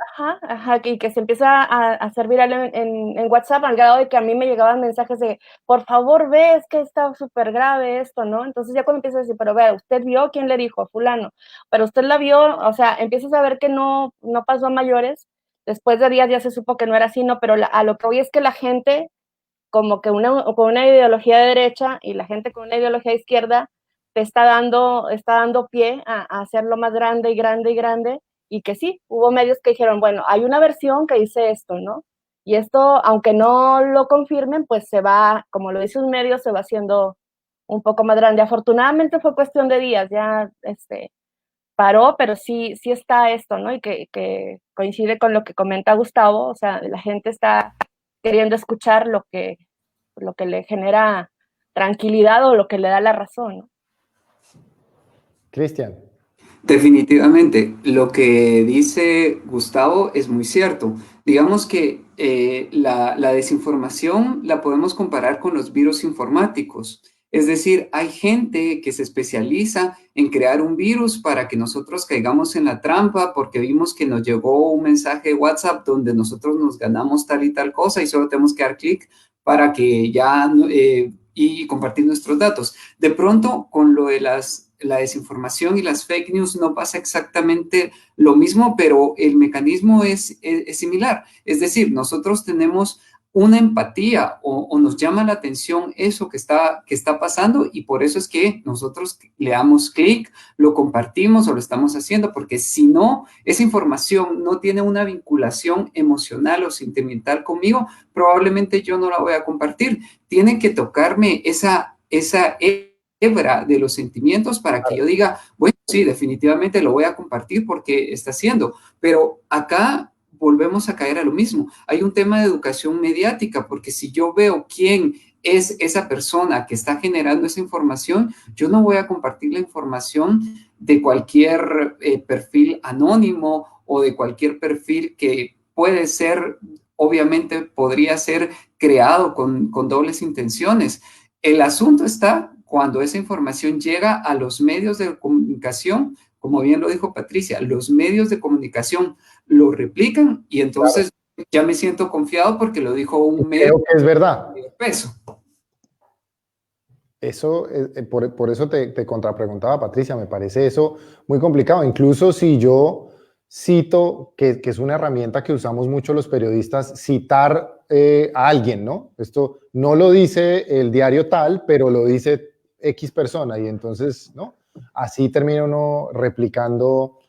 y que se empieza a hacer viral en WhatsApp, al grado de que a mí me llegaban mensajes de, por favor, ve, es que está súper grave esto, ¿no? Entonces ya cuando empiezas a decir, pero vea, ¿usted vio quién le dijo? Fulano. Pero usted la vio, o sea, empiezas a ver que no pasó a mayores. Después de días ya se supo que no era así, ¿no? Pero a lo que voy es que la gente, como que con una ideología de derecha y la gente con una ideología de izquierda, te está dando pie a hacerlo más grande y grande y grande, y que sí, hubo medios que dijeron, bueno, hay una versión que dice esto, ¿no? Y esto, aunque no lo confirmen, pues se va, como lo dice un medio, se va haciendo un poco más grande. Afortunadamente fue cuestión de días, ya paró, pero sí está esto, ¿no? Y que coincide con lo que comenta Gustavo, o sea, la gente está queriendo escuchar lo que le genera tranquilidad o lo que le da la razón, ¿no? Cristian. Definitivamente, lo que dice Gustavo es muy cierto. Digamos que la desinformación la podemos comparar con los virus informáticos. Es decir, hay gente que se especializa en crear un virus para que nosotros caigamos en la trampa porque vimos que nos llegó un mensaje de WhatsApp donde nosotros nos ganamos tal y tal cosa y solo tenemos que dar clic para que ya y compartir nuestros datos. De pronto, con lo de la desinformación y las fake news no pasa exactamente lo mismo, pero el mecanismo es similar. Es decir, nosotros tenemos una empatía o nos llama la atención eso que está pasando y por eso es que nosotros le damos clic, lo compartimos o lo estamos haciendo, porque si no, esa información no tiene una vinculación emocional o sentimental conmigo, probablemente yo no la voy a compartir. Tiene que tocarme esa hebra de los sentimientos para que yo diga, bueno, sí, definitivamente lo voy a compartir porque está haciendo, pero acá volvemos a caer a lo mismo. Hay un tema de educación mediática, porque si yo veo quién es esa persona que está generando esa información, yo no voy a compartir la información de cualquier perfil anónimo o de cualquier perfil que puede ser, obviamente podría ser creado con dobles intenciones. El asunto está cuando esa información llega a los medios de comunicación, como bien lo dijo Patricia, los medios de comunicación lo replican y entonces ya me siento confiado porque lo dijo un medio. Creo que es verdad. De peso. Eso, por eso te contrapreguntaba, Patricia, me parece eso muy complicado. Incluso si yo cito, que es una herramienta que usamos mucho los periodistas, citar a alguien, ¿no? Esto no lo dice el diario tal, pero lo dice X persona y entonces, ¿no? Así termina uno replicando,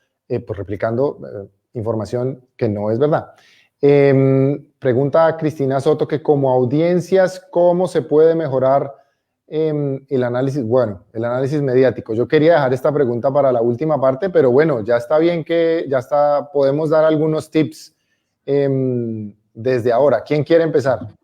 información que no es verdad. Pregunta a Cristina Soto que como audiencias, ¿cómo se puede mejorar el análisis? Bueno, el análisis mediático. Yo quería dejar esta pregunta para la última parte, pero bueno, ya está bien que podemos dar algunos tips desde ahora. ¿Quién quiere empezar?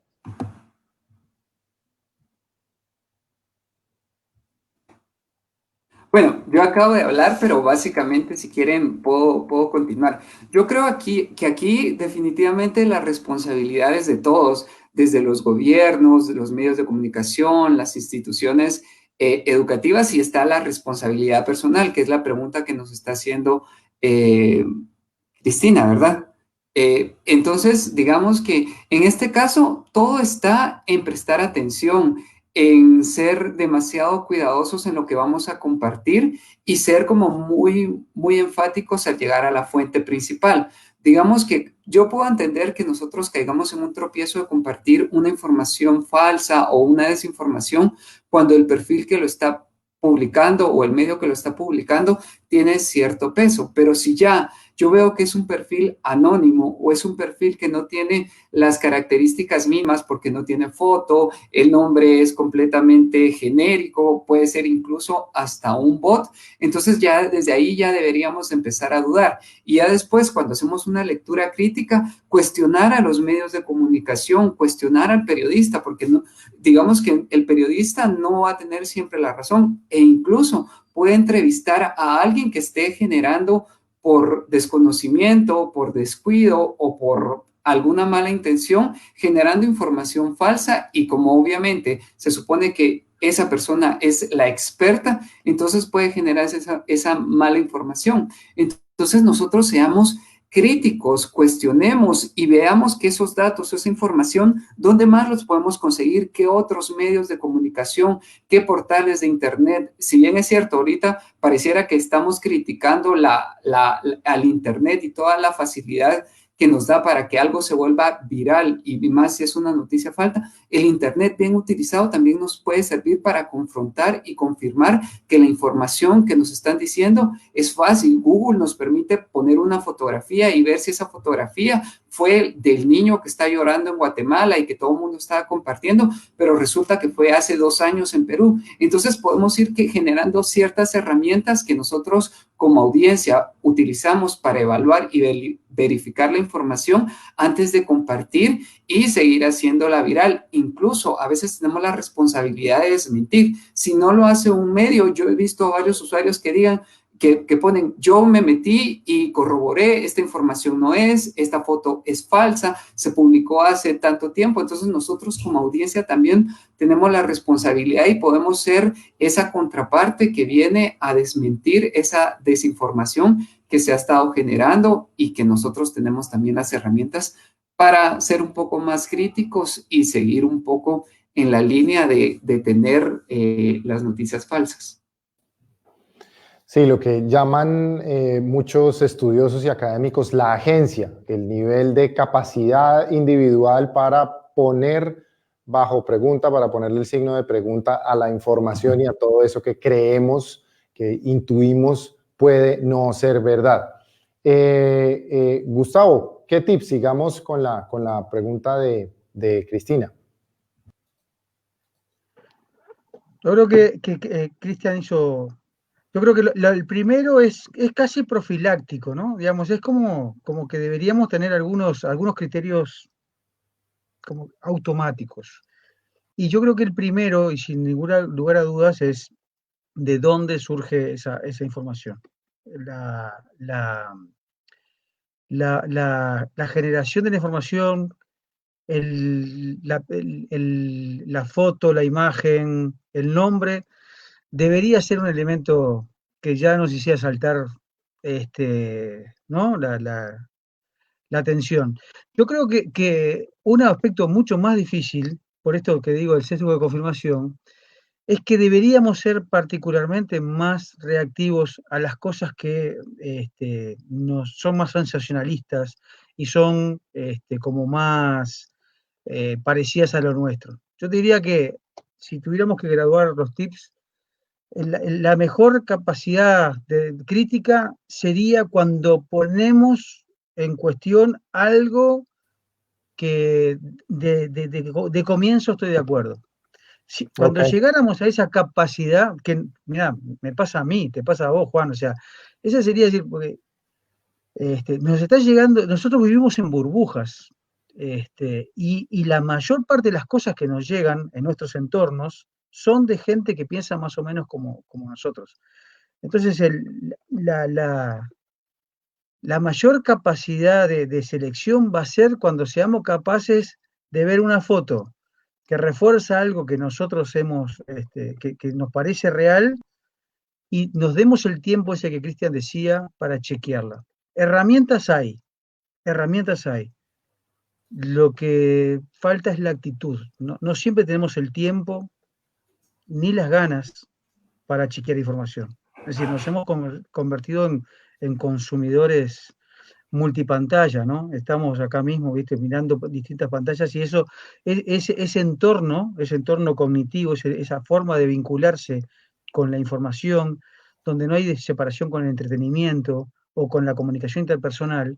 Bueno, yo acabo de hablar, pero básicamente si quieren puedo continuar. Yo creo que aquí definitivamente las responsabilidades de todos, desde los gobiernos, los medios de comunicación, las instituciones educativas, y está la responsabilidad personal, que es la pregunta que nos está haciendo Cristina, ¿verdad? Entonces, digamos que en este caso todo está en prestar atención, en ser demasiado cuidadosos en lo que vamos a compartir y ser como muy, muy enfáticos al llegar a la fuente principal. Digamos que yo puedo entender que nosotros caigamos en un tropiezo de compartir una información falsa o una desinformación cuando el perfil que lo está publicando o el medio que lo está publicando tiene cierto peso, pero si ya yo veo que es un perfil anónimo o es un perfil que no tiene las características mínimas porque no tiene foto, el nombre es completamente genérico, puede ser incluso hasta un bot, entonces ya desde ahí ya deberíamos empezar a dudar. Y ya después, cuando hacemos una lectura crítica, cuestionar a los medios de comunicación, cuestionar al periodista, porque no, digamos que el periodista no va a tener siempre la razón e incluso puede entrevistar a alguien que esté generando por desconocimiento, por descuido o por alguna mala intención, generando información falsa y como obviamente se supone que esa persona es la experta, entonces puede generar esa mala información. Entonces nosotros seamos críticos, cuestionemos y veamos que esos datos, esa información, ¿dónde más los podemos conseguir? ¿Qué otros medios de comunicación? ¿Qué portales de internet? Si bien es cierto, ahorita pareciera que estamos criticando al internet y toda la facilidad que nos da para que algo se vuelva viral, y más si es una noticia falsa, el Internet bien utilizado también nos puede servir para confrontar y confirmar que la información que nos están diciendo es fácil. Google nos permite poner una fotografía y ver si esa fotografía fue del niño que está llorando en Guatemala y que todo el mundo estaba compartiendo, pero resulta que fue hace 2 años en Perú. Entonces podemos ir generando ciertas herramientas que nosotros como audiencia utilizamos para evaluar y verificar la información antes de compartir y seguir haciéndola viral. Incluso a veces tenemos la responsabilidad de desmentir. Si no lo hace un medio, yo he visto varios usuarios que digan, que ponen, yo me metí y corroboré, esta información no es, esta foto es falsa, se publicó hace tanto tiempo. Entonces nosotros como audiencia también tenemos la responsabilidad y podemos ser esa contraparte que viene a desmentir esa desinformación que se ha estado generando, y que nosotros tenemos también las herramientas para ser un poco más críticos y seguir un poco en la línea de detener las noticias falsas. Sí, lo que llaman muchos estudiosos y académicos la agencia, el nivel de capacidad individual para poner bajo pregunta, para ponerle el signo de pregunta a la información y a todo eso que creemos, que intuimos puede no ser verdad. Gustavo, ¿qué tips? Sigamos con la pregunta de Cristina. Yo creo que Cristian hizo... Yo creo que el primero es casi profiláctico, ¿no? Digamos, es como que deberíamos tener algunos criterios como automáticos. Y yo creo que el primero, y sin ningún lugar a dudas, es de dónde surge esa información. La generación de la información, la foto, la imagen, el nombre, debería ser un elemento que ya nos hiciera saltar ¿no? la atención. Yo creo que un aspecto mucho más difícil, por esto que digo el sesgo de confirmación, es que deberíamos ser particularmente más reactivos a las cosas que son más sensacionalistas y son como más parecidas a lo nuestro. Yo diría que si tuviéramos que graduar los tips, la mejor capacidad de crítica sería cuando ponemos en cuestión algo que de comienzo estoy de acuerdo. Cuando llegáramos a esa capacidad, que mira, me pasa a mí, te pasa a vos, Juan, o sea, esa sería decir, porque nos está llegando, nosotros vivimos en burbujas, y la mayor parte de las cosas que nos llegan en nuestros entornos son de gente que piensa más o menos como nosotros. Entonces, la mayor capacidad de selección va a ser cuando seamos capaces de ver una foto que refuerza algo que nosotros hemos, que nos parece real, y nos demos el tiempo ese que Cristian decía para chequearla. Herramientas hay. Lo que falta es la actitud. No siempre tenemos el tiempo ni las ganas para chequear información. Es decir, nos hemos convertido en consumidores multipantalla, ¿no? Estamos acá mismo, ¿viste? Mirando distintas pantallas, y eso, ese entorno cognitivo, esa forma de vincularse con la información, donde no hay separación con el entretenimiento o con la comunicación interpersonal,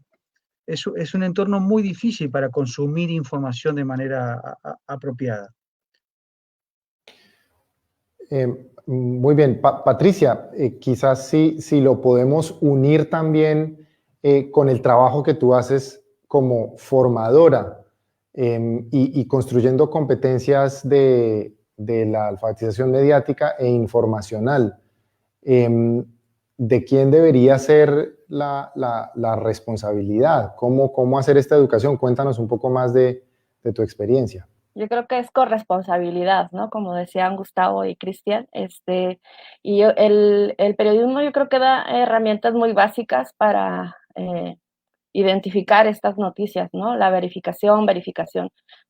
es un entorno muy difícil para consumir información de manera apropiada. Muy bien, Patricia, quizás si lo podemos unir también con el trabajo que tú haces como formadora y construyendo competencias de la alfabetización mediática e informacional. ¿De quién debería ser la responsabilidad? ¿Cómo hacer esta educación? Cuéntanos un poco más de tu experiencia. Yo creo que es corresponsabilidad, ¿no? Como decían Gustavo y Cristian, y el periodismo yo creo que da herramientas muy básicas para identificar estas noticias, ¿no? La verificación.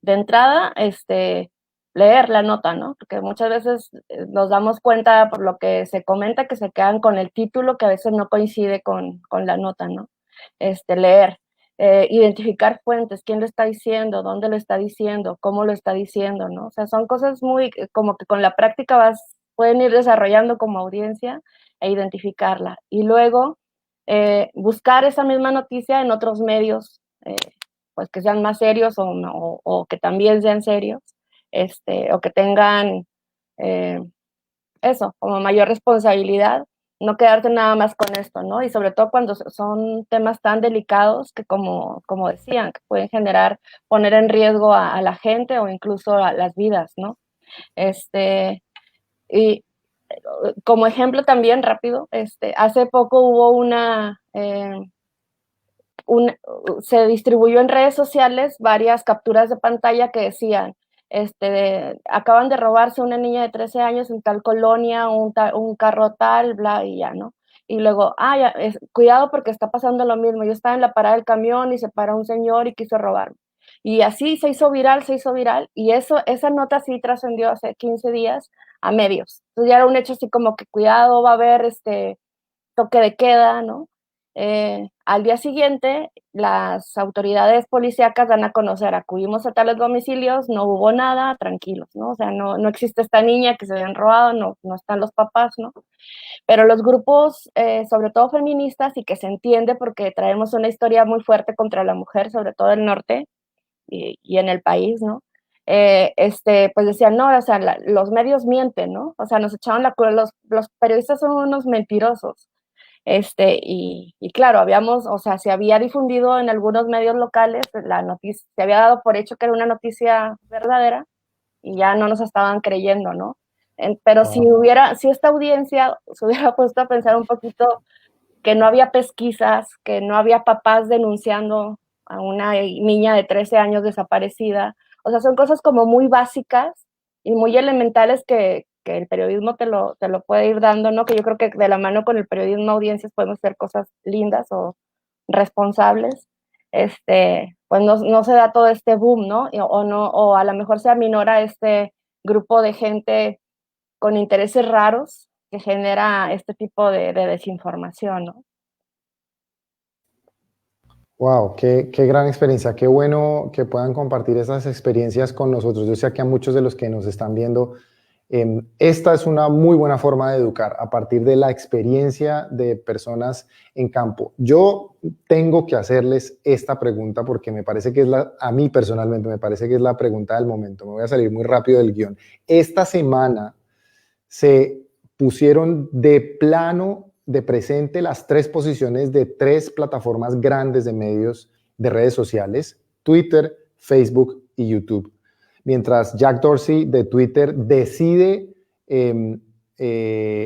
De entrada, leer la nota, ¿no? Porque muchas veces nos damos cuenta por lo que se comenta que se quedan con el título que a veces no coincide con la nota, ¿no? Leer. identificar fuentes, quién lo está diciendo, dónde lo está diciendo, cómo lo está diciendo, ¿no? O sea, son cosas muy, como que con la práctica pueden ir desarrollando como audiencia e identificarla. Y luego, buscar esa misma noticia en otros medios, pues que sean más serios o que también sean serios, o que tengan eso, como mayor responsabilidad, no quedarte nada más con esto, ¿no? Y sobre todo cuando son temas tan delicados que como decían, que pueden poner en riesgo a la gente o incluso a las vidas, ¿no? Y como ejemplo también rápido, hace poco hubo se distribuyó en redes sociales varias capturas de pantalla que decían, acaban de robarse una niña de 13 años en tal colonia, un carro tal, bla, y ya, ¿no? Y luego, cuidado porque está pasando lo mismo, yo estaba en la parada del camión y se paró un señor y quiso robarme. Y así se hizo viral, y esa nota sí trascendió hace 15 días a medios. Entonces ya era un hecho así como que cuidado, va a haber toque de queda, ¿no? Al día siguiente, las autoridades policíacas dan a conocer, acudimos a tales domicilios, no hubo nada, tranquilos, ¿no? O sea, no existe esta niña que se habían robado, no están los papás, ¿no? Pero los grupos, sobre todo feministas, y que se entiende porque traemos una historia muy fuerte contra la mujer, sobre todo en el norte y en el país, ¿no? Pues decían, no, o sea, los medios mienten, ¿no? O sea, nos echaban la culpa, los periodistas son unos mentirosos. Y claro, o sea, se había difundido en algunos medios locales la noticia, se había dado por hecho que era una noticia verdadera y ya no nos estaban creyendo, ¿no? Pero si esta audiencia se hubiera puesto a pensar un poquito que no había pesquisas, que no había papás denunciando a una niña de 13 años desaparecida, o sea, son cosas como muy básicas y muy elementales que el periodismo te lo puede ir dando, ¿no? Que yo creo que de la mano con el periodismo audiencias podemos hacer cosas lindas o responsables, pues no se da todo este boom, ¿no? O a lo mejor se aminora este grupo de gente con intereses raros que genera este tipo de desinformación, ¿no? Wow, qué gran experiencia, qué bueno que puedan compartir esas experiencias con nosotros. Yo sé que a muchos de los que nos están viendo, esta es una muy buena forma de educar a partir de la experiencia de personas en campo. Yo tengo que hacerles esta pregunta porque me parece que a mí personalmente me parece que es la pregunta del momento. Me voy a salir muy rápido del guión. Esta semana se pusieron de plano de presente las 3 posiciones de 3 plataformas grandes de medios de redes sociales, Twitter, Facebook y YouTube. Mientras Jack Dorsey de Twitter decide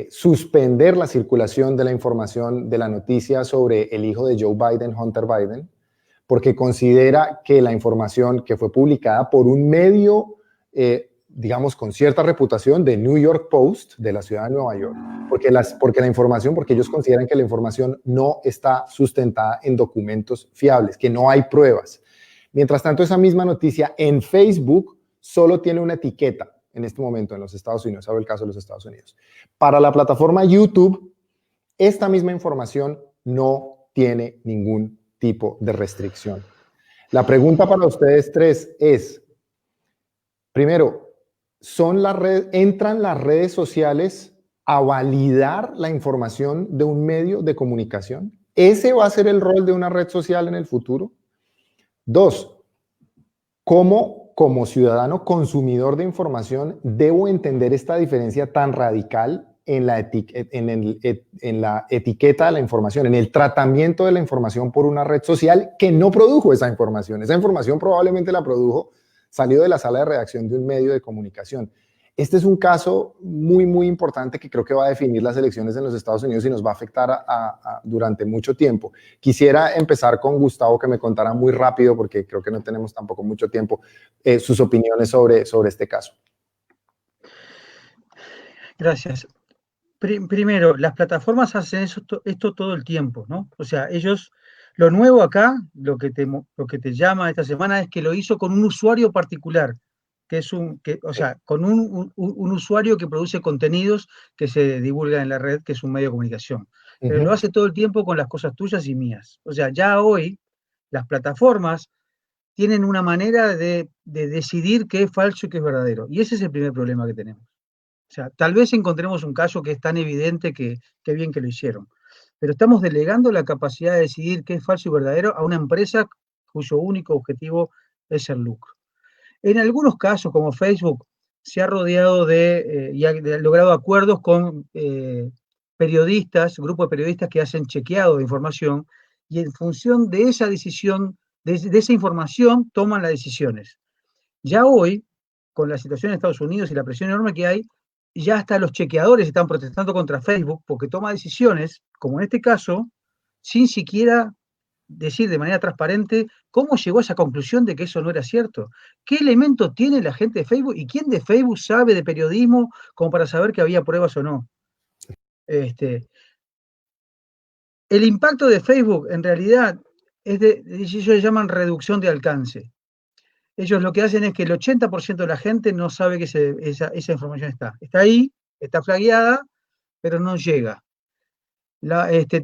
suspender la circulación de la información de la noticia sobre el hijo de Joe Biden, Hunter Biden, porque considera que la información que fue publicada por un medio digamos, con cierta reputación de New York Post, de la ciudad de Nueva York, porque ellos consideran que la información no está sustentada en documentos fiables, que no hay pruebas. Mientras tanto, esa misma noticia en Facebook solo tiene una etiqueta en este momento en los Estados Unidos, hablo el caso de los Estados Unidos. Para la plataforma YouTube, esta misma información no tiene ningún tipo de restricción. La pregunta para ustedes 3 es, primero, ¿entran las redes sociales a validar la información de un medio de comunicación? ¿Ese va a ser el rol de una red social en el futuro? 2, ¿cómo como ciudadano consumidor de información debo entender esta diferencia tan radical en la etiqueta de la información, en el tratamiento de la información por una red social que no produjo esa información? Esa información probablemente la produjo, salió de la sala de redacción de un medio de comunicación. Este es un caso muy, muy importante que creo que va a definir las elecciones en los Estados Unidos y nos va a afectar durante mucho tiempo. Quisiera empezar con Gustavo, que me contara muy rápido, porque creo que no tenemos tampoco mucho tiempo, sus opiniones sobre este caso. Gracias. Primero, las plataformas hacen esto todo el tiempo, ¿no? O sea, ellos, lo nuevo acá, lo que te llama esta semana es que lo hizo con un usuario particular, con un usuario que produce contenidos que se divulgan en la red, que es un medio de comunicación. Pero lo hace todo el tiempo con las cosas tuyas y mías. O sea, ya hoy Las plataformas tienen una manera de decidir qué es falso y qué es verdadero. Y ese es el primer problema que tenemos. O sea, tal vez encontremos un caso que es tan evidente que bien que lo hicieron. Pero estamos delegando la capacidad de decidir qué es falso y verdadero a una empresa cuyo único objetivo es el lucro. En algunos casos, como Facebook, se ha rodeado y ha logrado acuerdos con periodistas, grupos de periodistas que hacen chequeado de información y en función de esa decisión, de esa información, toman las decisiones. Ya hoy, con la situación en Estados Unidos y la presión enorme que hay, ya hasta los chequeadores están protestando contra Facebook porque toma decisiones, como en este caso, sin siquiera decir de manera transparente cómo llegó a esa conclusión de que eso no era cierto. ¿Qué elemento tiene la gente de Facebook y quién de Facebook sabe de periodismo como para saber que había pruebas o no? El impacto de Facebook en realidad es ellos le llaman reducción de alcance. Ellos lo que hacen es que el 80% de la gente no sabe que esa información está. Está ahí, está flagueada, pero no llega.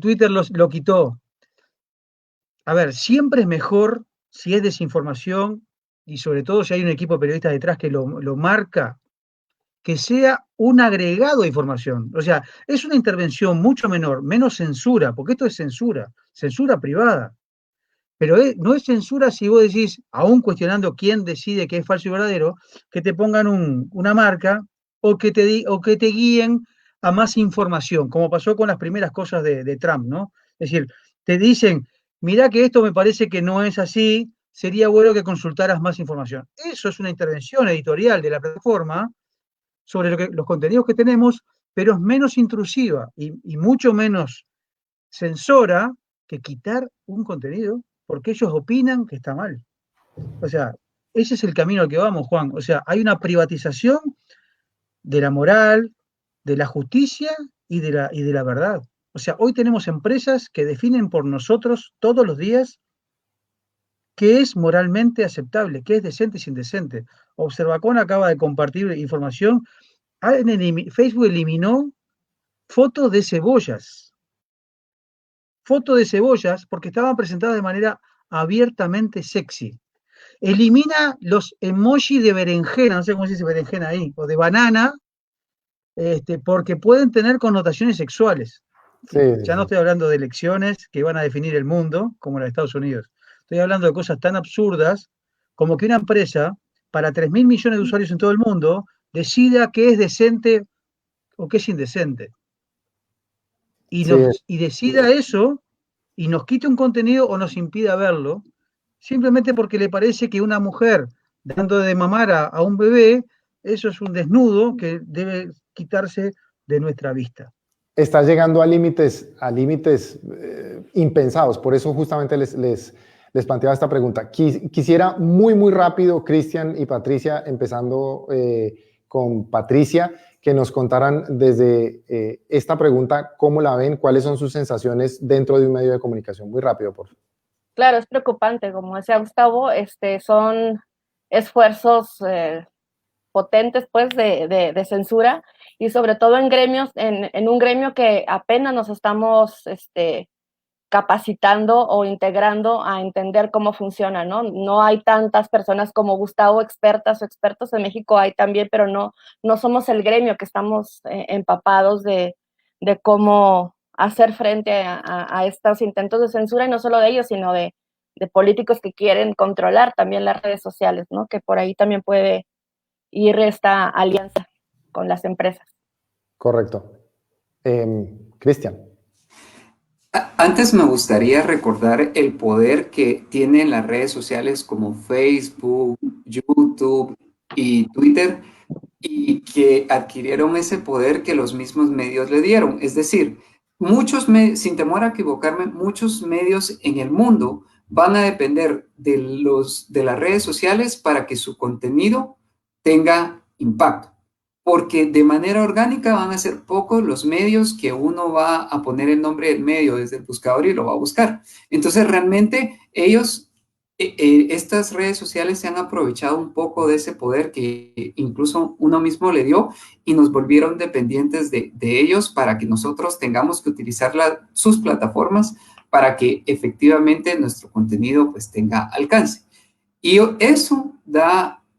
Twitter lo quitó. A ver, siempre es mejor si es desinformación y sobre todo si hay un equipo de periodistas detrás que lo marca, que sea un agregado de información. O sea, es una intervención mucho menor, menos censura, porque esto es censura privada. Pero no es censura si vos decís, aún cuestionando quién decide qué es falso y verdadero, que te pongan una marca o que te guíen a más información, como pasó con las primeras cosas de Trump, ¿no? Es decir, te dicen, mirá que esto me parece que no es así, sería bueno que consultaras más información. Eso es una intervención editorial de la plataforma sobre los contenidos que tenemos, pero es menos intrusiva y mucho menos censora que quitar un contenido porque ellos opinan que está mal. O sea, ese es el camino al que vamos, Juan. O sea, hay una privatización de la moral, de la justicia y de la verdad. O sea, hoy tenemos empresas que definen por nosotros todos los días qué es moralmente aceptable, qué es decente y sin decente. Observacón acaba de compartir información. Facebook eliminó fotos de cebollas. Fotos de cebollas porque estaban presentadas de manera abiertamente sexy. Elimina los emojis de berenjena, no sé cómo se dice berenjena ahí, o de banana, porque pueden tener connotaciones sexuales. Sí, ya no estoy hablando de elecciones que van a definir el mundo, como la de Estados Unidos. Estoy hablando de cosas tan absurdas como que una empresa, para 3.000 millones de usuarios en todo el mundo, decida qué es decente o qué es indecente. Y decida eso y nos quite un contenido o nos impida verlo, simplemente porque le parece que una mujer dando de mamar a un bebé, eso es un desnudo que debe quitarse de nuestra vista. Está llegando a límites impensados. Por eso justamente les planteaba esta pregunta. Quisiera muy rápido, Cristian y Patricia, empezando con Patricia, que nos contaran desde esta pregunta, cómo la ven, cuáles son sus sensaciones dentro de un medio de comunicación. Muy rápido, por favor. Claro, es preocupante, como decía Gustavo, son esfuerzos potentes, pues, de censura, y sobre todo en gremios, en un gremio que apenas nos estamos capacitando o integrando a entender cómo funciona, ¿no? No hay tantas personas como Gustavo, expertas o expertos. En México hay también, pero no somos el gremio que estamos empapados de cómo hacer frente a estos intentos de censura, y no solo de ellos, sino de políticos que quieren controlar también las redes sociales, ¿no? Que por ahí también puede ir esta alianza con las empresas. Correcto. Cristian. Antes me gustaría recordar el poder que tienen las redes sociales como Facebook, YouTube y Twitter, y que adquirieron ese poder que los mismos medios le dieron. Es decir, sin temor a equivocarme, muchos medios en el mundo van a depender de las redes sociales para que su contenido tenga impacto, porque de manera orgánica van a ser pocos los medios que uno va a poner el nombre del medio desde el buscador y lo va a buscar. Entonces, realmente estas redes sociales se han aprovechado un poco de ese poder que incluso uno mismo le dio y nos volvieron dependientes de ellos para que nosotros tengamos que utilizar sus plataformas para que efectivamente nuestro contenido pues tenga alcance. Y eso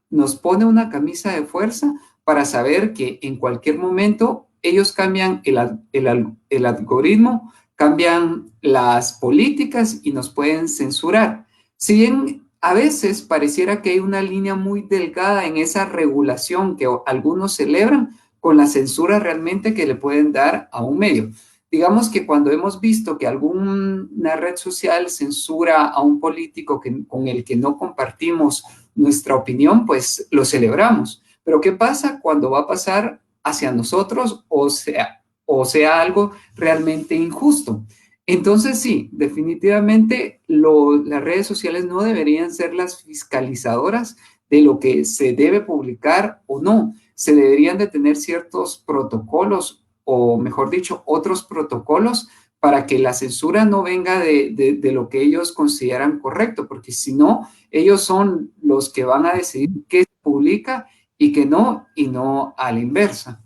nos pone una camisa de fuerza para saber que en cualquier momento ellos cambian el algoritmo, cambian las políticas y nos pueden censurar. Si bien a veces pareciera que hay una línea muy delgada en esa regulación que algunos celebran con la censura realmente que le pueden dar a un medio. Digamos que cuando hemos visto que alguna red social censura a un político con el que no compartimos nuestra opinión, pues lo celebramos. Pero ¿qué pasa cuando va a pasar hacia nosotros o sea algo realmente injusto? Entonces sí, definitivamente las redes sociales no deberían ser las fiscalizadoras de lo que se debe publicar o no. Se deberían de tener ciertos protocolos o mejor dicho, otros protocolos para que la censura no venga de lo que ellos consideran correcto, porque si no, ellos son los que van a decidir qué se publica y qué no, y no a la inversa.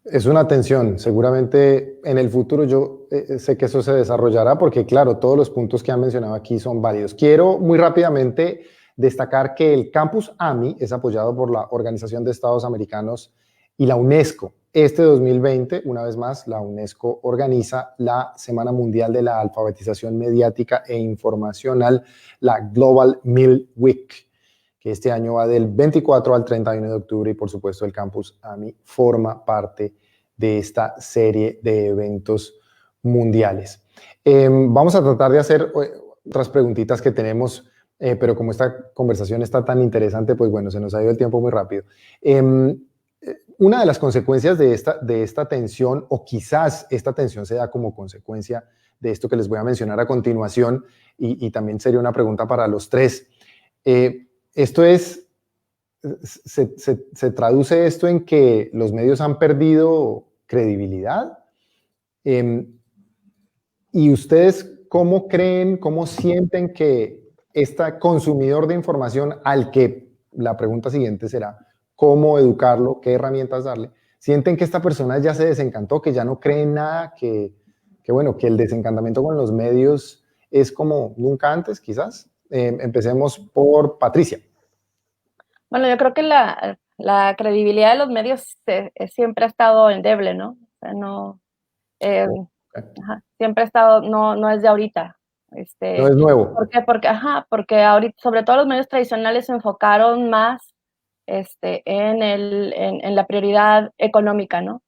Es una tensión, seguramente en el futuro yo sé que eso se desarrollará porque claro, todos los puntos que han mencionado aquí son válidos. Quiero muy rápidamente destacar que el Campus AMI es apoyado por la Organización de Estados Americanos y la UNESCO. Este 2020, una vez más, la UNESCO organiza la Semana Mundial de la Alfabetización Mediática e Informacional, la Global Mill Week, que este año va del 24 al 31 de octubre y por supuesto el Campus AMI forma parte de esta serie de eventos mundiales. Vamos a tratar de hacer otras preguntitas que tenemos, pero como esta conversación está tan interesante, pues bueno, se nos ha ido el tiempo muy rápido. Una de las consecuencias de esta tensión, o quizás esta tensión se da como consecuencia de esto que les voy a mencionar a continuación, y también sería una pregunta para los tres. Esto es, se traduce esto en que los medios han perdido credibilidad. ¿Y ustedes cómo creen, cómo sienten que este consumidor de información al que la pregunta siguiente será, cómo educarlo, qué herramientas darle, sienten que esta persona ya se desencantó, que ya no cree en nada, que bueno, que el desencantamiento con los medios es como nunca antes, quizás? Empecemos por Patricia. Bueno, yo creo que la credibilidad de los medios siempre ha estado endeble, ¿no? O sea, no, siempre ha estado, no es de ahorita. No es nuevo. ¿Por qué? Porque ahorita, sobre todo los medios tradicionales se enfocaron más en la prioridad económica, ¿no?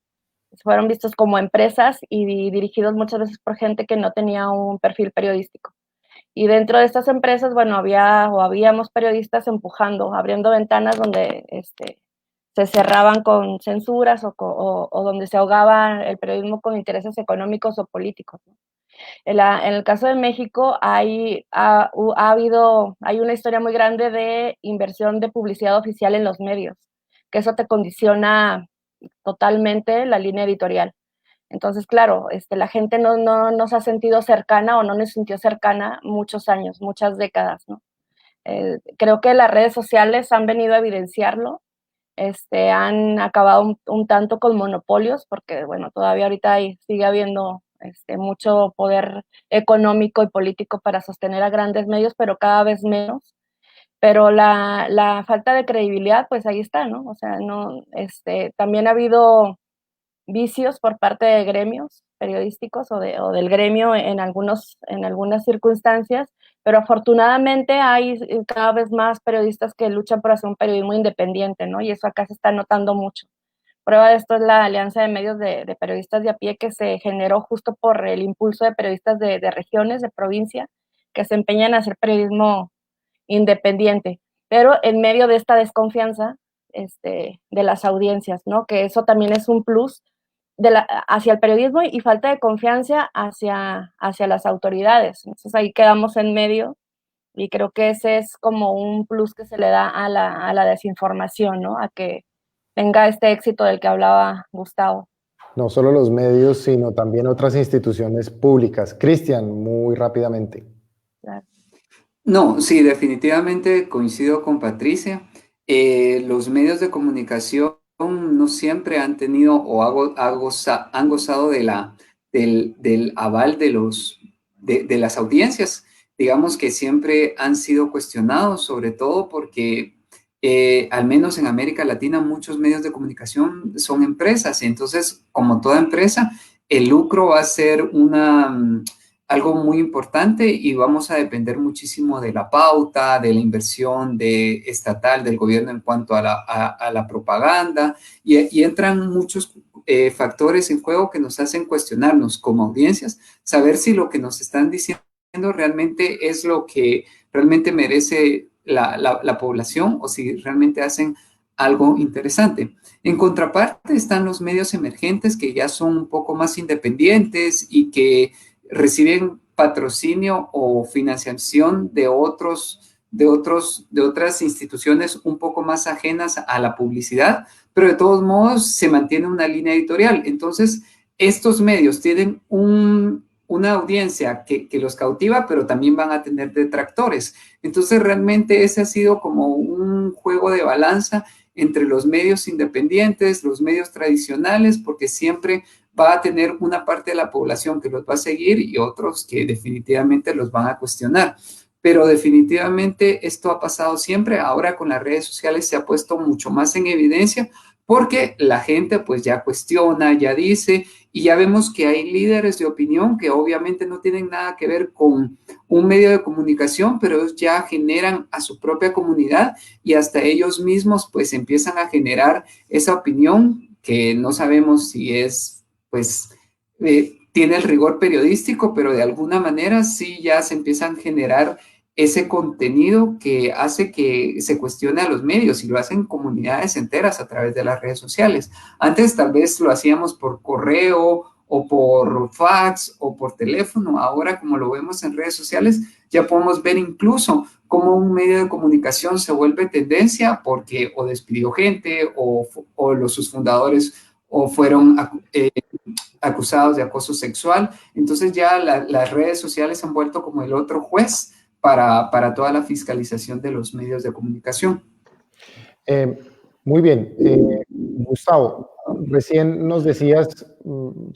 Fueron vistos como empresas y dirigidos muchas veces por gente que no tenía un perfil periodístico. Y dentro de estas empresas, bueno, habíamos periodistas empujando, abriendo ventanas donde se cerraban con censuras o donde se ahogaba el periodismo con intereses económicos o políticos, ¿no? En el caso de México hay una historia muy grande de inversión de publicidad oficial en los medios, que eso te condiciona totalmente la línea editorial. Entonces, claro, la gente no se ha sentido cercana o no nos sintió cercana muchos años, muchas décadas, ¿no? Creo que las redes sociales han venido a evidenciarlo, han acabado un tanto con monopolios, porque, bueno, todavía ahorita sigue habiendo mucho poder económico y político para sostener a grandes medios, pero cada vez menos. Pero la falta de credibilidad, pues ahí está, ¿no? O sea, no, también ha habido vicios por parte de gremios periodísticos o del gremio en algunas circunstancias, pero afortunadamente hay cada vez más periodistas que luchan por hacer un periodismo independiente, ¿no? Y eso acá se está notando mucho. Prueba de esto es la Alianza de Medios de Periodistas de a pie, que se generó justo por el impulso de periodistas de regiones, de provincia, que se empeñan a hacer periodismo independiente, pero en medio de esta desconfianza de las audiencias, ¿no? Que eso también es un plus hacia el periodismo y falta de confianza hacia las autoridades. Entonces ahí quedamos en medio y creo que ese es como un plus que se le da a la desinformación, ¿no? A que tenga este éxito del que hablaba Gustavo. No solo los medios, sino también otras instituciones públicas. Cristian, muy rápidamente. Claro. No, sí, definitivamente coincido con Patricia. Los medios de comunicación no siempre han tenido o han gozado de del aval de las audiencias. Digamos que siempre han sido cuestionados, sobre todo porque al menos en América Latina muchos medios de comunicación son empresas, y entonces, como toda empresa, el lucro va a ser algo muy importante y vamos a depender muchísimo de la pauta, de la inversión estatal del gobierno en cuanto a la propaganda, y entran muchos factores en juego que nos hacen cuestionarnos como audiencias, saber si lo que nos están diciendo realmente es lo que realmente merece la población, o si realmente hacen algo interesante. En contraparte están los medios emergentes, que ya son un poco más independientes y que reciben patrocinio o financiación de otras instituciones un poco más ajenas a la publicidad, pero de todos modos se mantiene una línea editorial. Entonces, estos medios tienen una audiencia que los cautiva, pero también van a tener detractores. Entonces, realmente ese ha sido como un juego de balanza entre los medios independientes, los medios tradicionales, porque siempre va a tener una parte de la población que los va a seguir y otros que definitivamente los van a cuestionar. Pero definitivamente esto ha pasado siempre. Ahora con las redes sociales se ha puesto mucho más en evidencia, porque la gente pues ya cuestiona, ya dice, y ya vemos que hay líderes de opinión que obviamente no tienen nada que ver con un medio de comunicación, pero ellos ya generan a su propia comunidad y hasta ellos mismos pues empiezan a generar esa opinión que no sabemos si es, pues, tiene el rigor periodístico, pero de alguna manera sí ya se empiezan a generar ese contenido que hace que se cuestione a los medios, y lo hacen comunidades enteras a través de las redes sociales. Antes tal vez lo hacíamos por correo o por fax o por teléfono. Ahora, como lo vemos en redes sociales, ya podemos ver incluso cómo un medio de comunicación se vuelve tendencia porque o despidió gente o sus fundadores o fueron acusados de acoso sexual. Entonces ya las redes sociales se han vuelto como el otro juez para toda la fiscalización de los medios de comunicación. Muy bien. Gustavo, recién nos decías,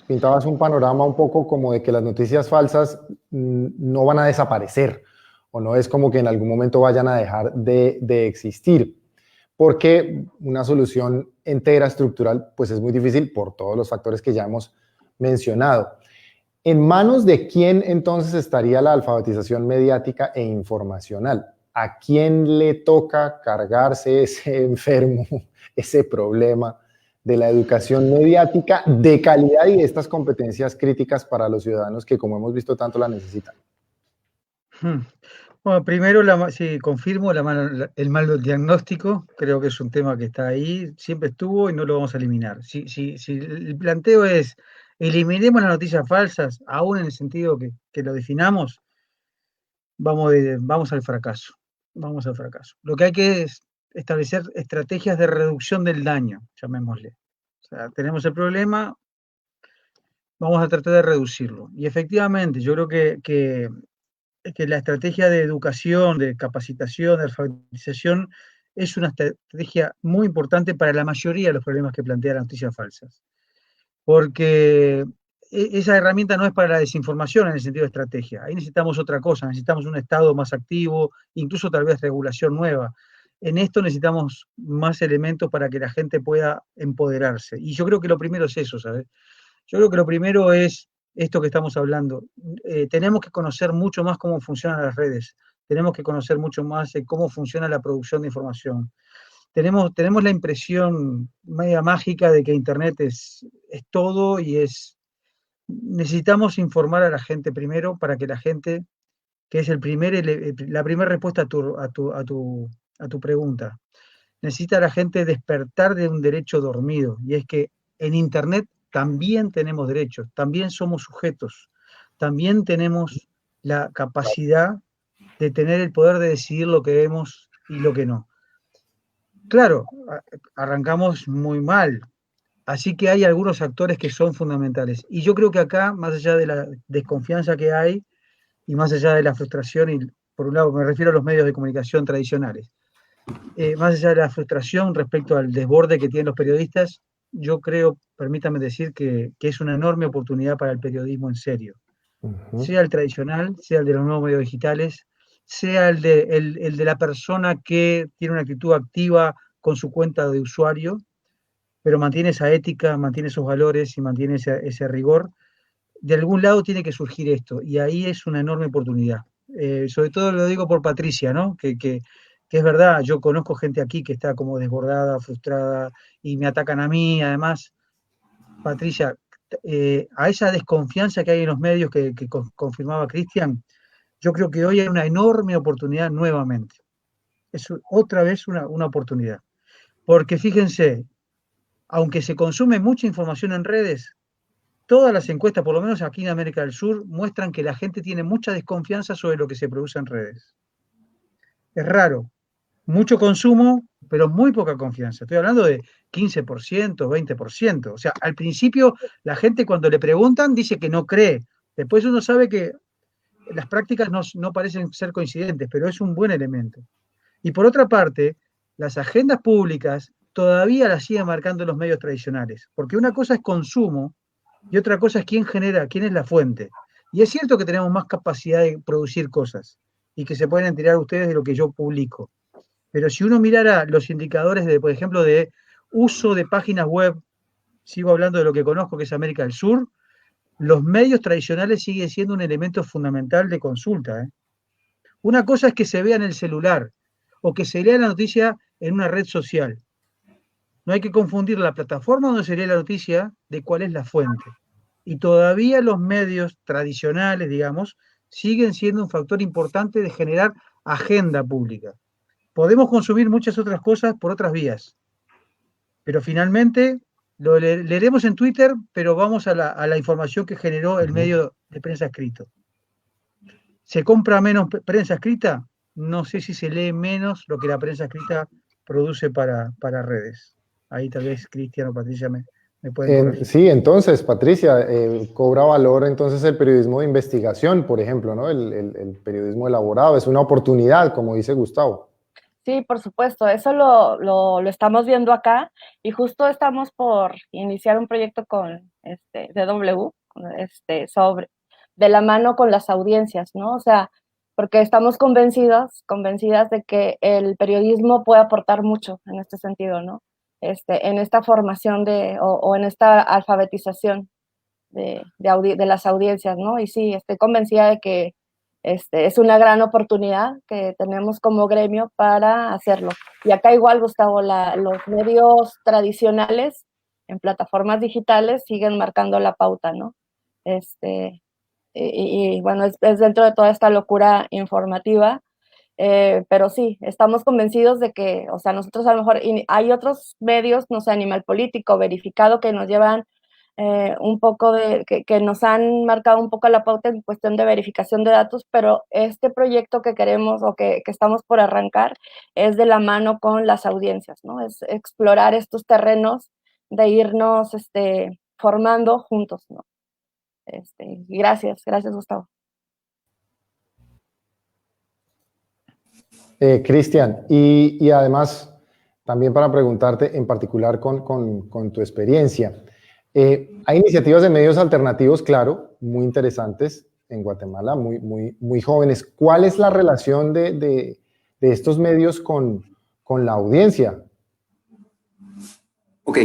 pintabas un panorama un poco como de que las noticias falsas no van a desaparecer, o no es como que en algún momento vayan a dejar de existir, porque una solución entera, estructural, pues es muy difícil por todos los factores que ya hemos mencionado. ¿En manos de quién entonces estaría la alfabetización mediática e informacional? ¿A quién le toca cargarse ese enfermo, ese problema de la educación mediática de calidad y de estas competencias críticas para los ciudadanos que, como hemos visto, tanto la necesitan? Bueno, primero, sí, confirmo el mal diagnóstico. Creo que es un tema que está ahí, siempre estuvo y no lo vamos a eliminar. Si el planteo es eliminemos las noticias falsas, aún en el sentido que lo definamos, vamos al fracaso. Vamos al fracaso. Lo que hay que es establecer estrategias de reducción del daño, llamémosle. O sea, tenemos el problema, vamos a tratar de reducirlo. Y efectivamente, yo creo que la estrategia de educación, de capacitación, de alfabetización, es una estrategia muy importante para la mayoría de los problemas que plantean las noticias falsas. Porque esa herramienta no es para la desinformación en el sentido de estrategia. Ahí necesitamos otra cosa, necesitamos un Estado más activo, incluso tal vez regulación nueva. En esto necesitamos más elementos para que la gente pueda empoderarse. Y yo creo que lo primero es eso, ¿sabes? Yo creo que lo primero es esto que estamos hablando. Tenemos que conocer mucho más cómo funcionan las redes. Tenemos que conocer mucho más cómo funciona la producción de información. Tenemos la impresión media mágica de que Internet es todo y necesitamos informar a la gente primero para que la gente, que es la primera respuesta a tu pregunta, necesita a la gente despertar de un derecho dormido, y es que en Internet también tenemos derechos, también somos sujetos, también tenemos la capacidad de tener el poder de decidir lo que vemos y lo que no. Claro, arrancamos muy mal, así que hay algunos actores que son fundamentales. Y yo creo que acá, más allá de la desconfianza que hay y más allá de la frustración, y por un lado me refiero a los medios de comunicación tradicionales, más allá de la frustración respecto al desborde que tienen los periodistas, yo creo, permítame decir, que es una enorme oportunidad para el periodismo en serio, sea el tradicional, sea el de los nuevos medios digitales, sea el de la persona que tiene una actitud activa con su cuenta de usuario, pero mantiene esa ética, mantiene esos valores y mantiene ese rigor. De algún lado tiene que surgir esto, y ahí es una enorme oportunidad. Sobre todo lo digo por Patricia, ¿no? Que es verdad, yo conozco gente aquí que está como desbordada, frustrada, y me atacan a mí, además. Patricia, a esa desconfianza que hay en los medios que confirmaba Cristian, yo creo que hoy hay una enorme oportunidad nuevamente. Es otra vez una oportunidad. Porque fíjense, aunque se consume mucha información en redes, todas las encuestas, por lo menos aquí en América del Sur, muestran que la gente tiene mucha desconfianza sobre lo que se produce en redes. Es raro. Mucho consumo, pero muy poca confianza. Estoy hablando de 15%, 20%. O sea, al principio la gente cuando le preguntan dice que no cree. Después uno sabe que las prácticas no parecen ser coincidentes, pero es un buen elemento. Y por otra parte, las agendas públicas todavía las siguen marcando los medios tradicionales, porque una cosa es consumo y otra cosa es quién genera, quién es la fuente. Y es cierto que tenemos más capacidad de producir cosas y que se pueden enterar ustedes de lo que yo publico. Pero si uno mirara los indicadores de, por ejemplo, de uso de páginas web, sigo hablando de lo que conozco, que es América del Sur, los medios tradicionales siguen siendo un elemento fundamental de consulta, ¿eh? Una cosa es que se vea en el celular o que se lea la noticia en una red social. No hay que confundir la plataforma donde se lee la noticia de cuál es la fuente. Y todavía los medios tradicionales, digamos, siguen siendo un factor importante de generar agenda pública. Podemos consumir muchas otras cosas por otras vías, pero finalmente lo leeremos en Twitter, pero vamos a la información que generó el medio de prensa escrito. ¿Se compra menos prensa escrita? No sé si se lee menos lo que la prensa escrita produce para redes. Ahí tal vez Cristian o Patricia me pueden corregir. Sí, entonces, Patricia, cobra valor entonces el periodismo de investigación, por ejemplo, ¿no? El periodismo elaborado, es una oportunidad, como dice Gustavo. Sí, por supuesto, eso lo estamos viendo acá y justo estamos por iniciar un proyecto con DW, sobre, de la mano con las audiencias, ¿no? O sea, porque estamos convencidas de que el periodismo puede aportar mucho en este sentido, ¿no? En esta formación o en esta alfabetización de las audiencias, ¿no? Y sí, estoy convencida de que es una gran oportunidad que tenemos como gremio para hacerlo. Y acá igual, Gustavo, los medios tradicionales en plataformas digitales siguen marcando la pauta, ¿no? Y bueno, es dentro de toda esta locura informativa, pero sí, estamos convencidos de que, o sea, nosotros a lo mejor, hay otros medios, no sé, Animal Político, Verificado, que nos llevan un poco que nos han marcado un poco la pauta en cuestión de verificación de datos, pero este proyecto que queremos o que estamos por arrancar es de la mano con las audiencias, ¿no? Es explorar estos terrenos de irnos formando juntos, ¿no? Gracias, Gustavo. Cristian, y además, también para preguntarte en particular con tu experiencia, hay iniciativas de medios alternativos, claro, muy interesantes en Guatemala, muy jóvenes. ¿Cuál es la relación de estos medios con la audiencia? Ok.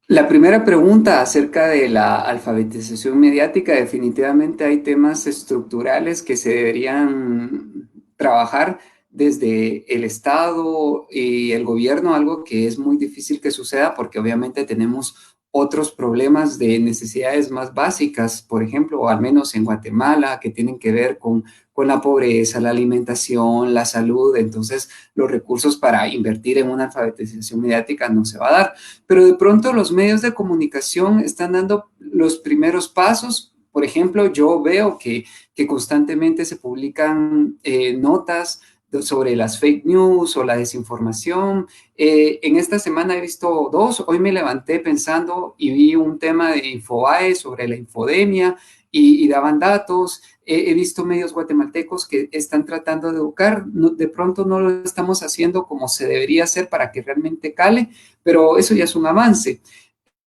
La primera pregunta acerca de la alfabetización mediática, definitivamente hay temas estructurales que se deberían trabajar desde el Estado y el gobierno, algo que es muy difícil que suceda porque obviamente tenemos otros problemas de necesidades más básicas, por ejemplo, o al menos en Guatemala, que tienen que ver con la pobreza, la alimentación, la salud. Entonces, los recursos para invertir en una alfabetización mediática no se va a dar. Pero de pronto los medios de comunicación están dando los primeros pasos. Por ejemplo, yo veo que constantemente se publican notas sobre las fake news o la desinformación. En esta semana he visto dos. Hoy me levanté pensando y vi un tema de Infobae sobre la infodemia y daban datos. He visto medios guatemaltecos que están tratando de educar. No, de pronto no lo estamos haciendo como se debería hacer para que realmente cale, pero eso ya es un avance.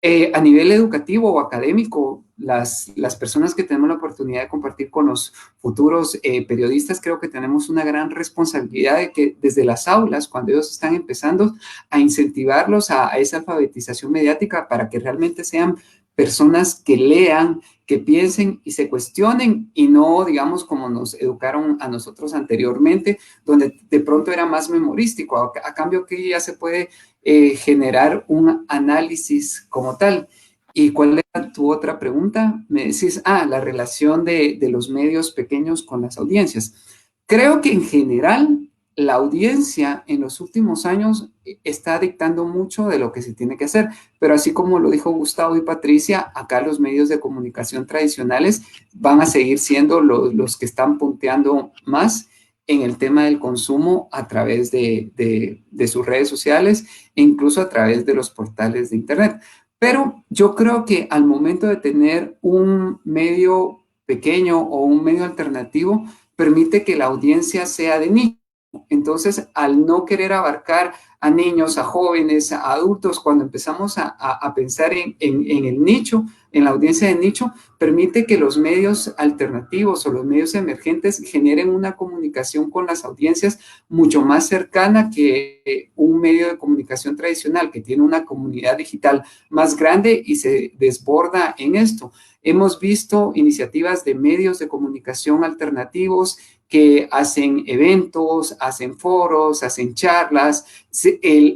A nivel educativo o académico, las personas que tenemos la oportunidad de compartir con los futuros periodistas, creo que tenemos una gran responsabilidad de que desde las aulas, cuando ellos están empezando, a incentivarlos a esa alfabetización mediática para que realmente sean personas que lean, que piensen y se cuestionen y no, digamos, como nos educaron a nosotros anteriormente, donde de pronto era más memorístico. A cambio que ya se puede generar un análisis como tal. ¿Y cuál era tu otra pregunta? Me decís, la relación de los medios pequeños con las audiencias. Creo que en general la audiencia en los últimos años está dictando mucho de lo que se tiene que hacer, pero así como lo dijo Gustavo y Patricia, acá los medios de comunicación tradicionales van a seguir siendo los que están punteando más en el tema del consumo a través de sus redes sociales e incluso a través de los portales de Internet. Pero yo creo que al momento de tener un medio pequeño o un medio alternativo, permite que la audiencia sea de nicho. Entonces, al no querer abarcar a niños, a jóvenes, a adultos, cuando empezamos a pensar en el nicho, en la audiencia de nicho, permite que los medios alternativos o los medios emergentes generen una comunicación con las audiencias mucho más cercana que un medio de comunicación tradicional que tiene una comunidad digital más grande y se desborda en esto. Hemos visto iniciativas de medios de comunicación alternativos que hacen eventos, hacen foros, hacen charlas.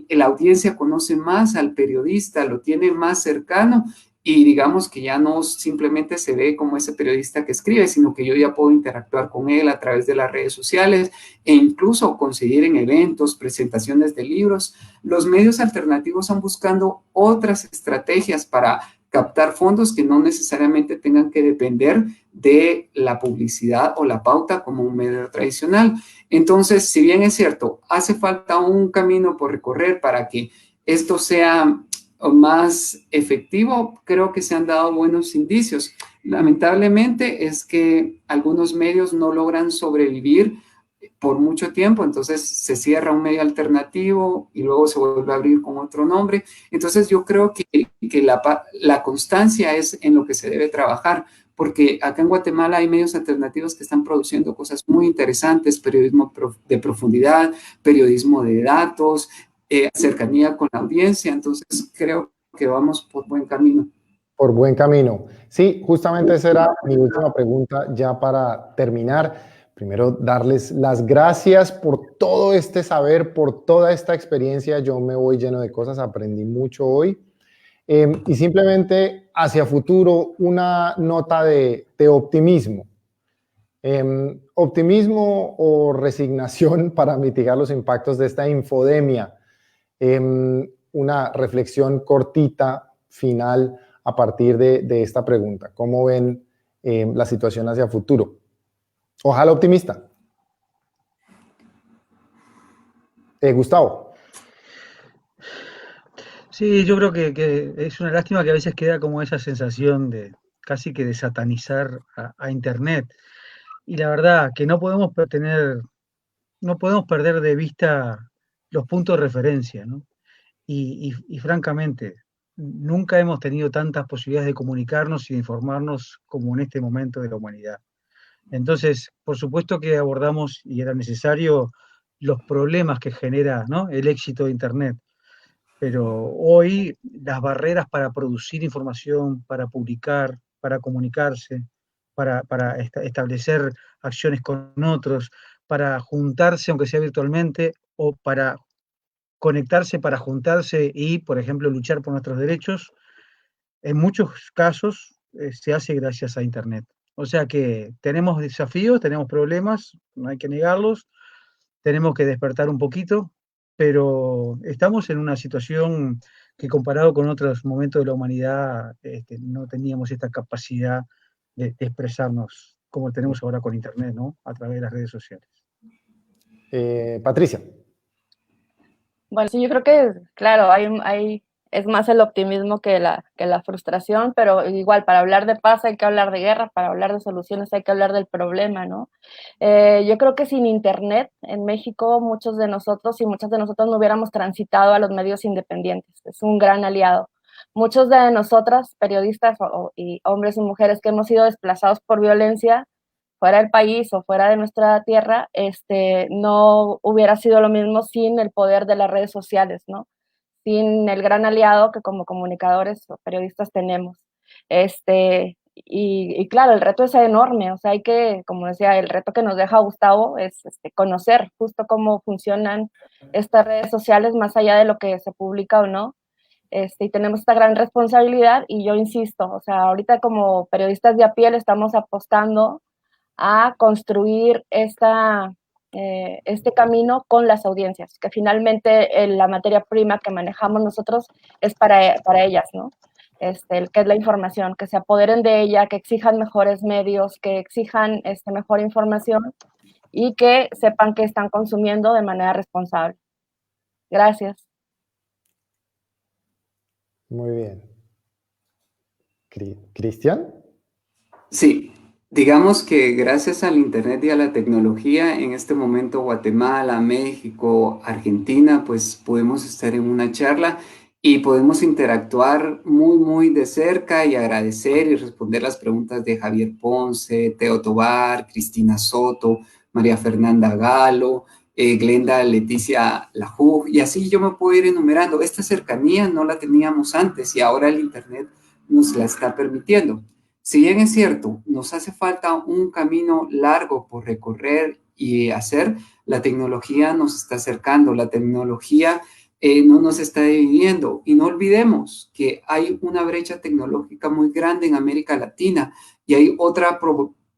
La audiencia conoce más al periodista, lo tiene más cercano y digamos que ya no simplemente se ve como ese periodista que escribe, sino que yo ya puedo interactuar con él a través de las redes sociales e incluso conseguir en eventos, presentaciones de libros. Los medios alternativos están buscando otras estrategias para captar fondos que no necesariamente tengan que depender de la publicidad o la pauta como un medio tradicional. Entonces, si bien es cierto, hace falta un camino por recorrer para que esto sea más efectivo, creo que se han dado buenos indicios. Lamentablemente es que algunos medios no logran sobrevivir por mucho tiempo, entonces se cierra un medio alternativo y luego se vuelve a abrir con otro nombre. Entonces yo creo que la constancia es en lo que se debe trabajar, porque acá en Guatemala hay medios alternativos que están produciendo cosas muy interesantes, periodismo de profundidad, periodismo de datos, cercanía con la audiencia, entonces creo que vamos por buen camino. Por buen camino. Sí, justamente esa era mi última pregunta ya para terminar. Primero, darles las gracias por todo este saber, por toda esta experiencia. Yo me voy lleno de cosas, aprendí mucho hoy. Y simplemente hacia futuro, una nota de optimismo. Optimismo o resignación para mitigar los impactos de esta infodemia. Una reflexión cortita, final, a partir de esta pregunta. ¿Cómo ven la situación hacia futuro? Ojalá optimista. Gustavo. Sí, yo creo que es una lástima que a veces queda como esa sensación de casi que de satanizar a Internet. Y la verdad que no podemos perder de vista los puntos de referencia, ¿no? Y francamente, nunca hemos tenido tantas posibilidades de comunicarnos y de informarnos como en este momento de la humanidad. Entonces, por supuesto que abordamos, y era necesario, los problemas que genera, ¿no?, el éxito de Internet. Pero hoy las barreras para producir información, para publicar, para comunicarse, para establecer acciones con otros, para juntarse, aunque sea virtualmente, o para conectarse para juntarse y, por ejemplo, luchar por nuestros derechos, en muchos casos se hace gracias a Internet. O sea que tenemos desafíos, tenemos problemas, no hay que negarlos, tenemos que despertar un poquito, pero estamos en una situación que comparado con otros momentos de la humanidad no teníamos esta capacidad de expresarnos como tenemos ahora con Internet, ¿no?, a través de las redes sociales. Patricia. Bueno, sí, yo creo que, claro, es más el optimismo que la frustración, pero igual, para hablar de paz hay que hablar de guerra, para hablar de soluciones hay que hablar del problema, ¿no? Yo creo que sin Internet en México muchos de nosotros y muchas de nosotras no hubiéramos transitado a los medios independientes. Es un gran aliado, muchos de nosotras, periodistas y hombres y mujeres que hemos sido desplazados por violencia fuera del país o fuera de nuestra tierra, no hubiera sido lo mismo sin el poder de las redes sociales, ¿no? Sin el gran aliado que como comunicadores o periodistas tenemos. Y claro, el reto es enorme, o sea, hay que, como decía, el reto que nos deja Gustavo es conocer justo cómo funcionan estas redes sociales más allá de lo que se publica o no. Y tenemos esta gran responsabilidad y yo insisto, o sea, ahorita como periodistas de a pie le estamos apostando a construir este camino con las audiencias, que finalmente la materia prima que manejamos nosotros es para ellas, ¿no? Que es la información, que se apoderen de ella, que exijan mejores medios, que exijan mejor información y que sepan que están consumiendo de manera responsable. Gracias. Muy bien. ¿Cristian? Sí, digamos que gracias al Internet y a la tecnología, en este momento Guatemala, México, Argentina, pues podemos estar en una charla y podemos interactuar muy, muy de cerca y agradecer y responder las preguntas de Javier Ponce, Teo Tobar, Cristina Soto, María Fernanda Galo, Glenda Leticia Lajú, y así yo me puedo ir enumerando. Esta cercanía no la teníamos antes y ahora el Internet nos la está permitiendo. Si bien es cierto, nos hace falta un camino largo por recorrer y hacer, la tecnología nos está acercando, la tecnología no nos está dividiendo. Y no olvidemos que hay una brecha tecnológica muy grande en América Latina y hay otra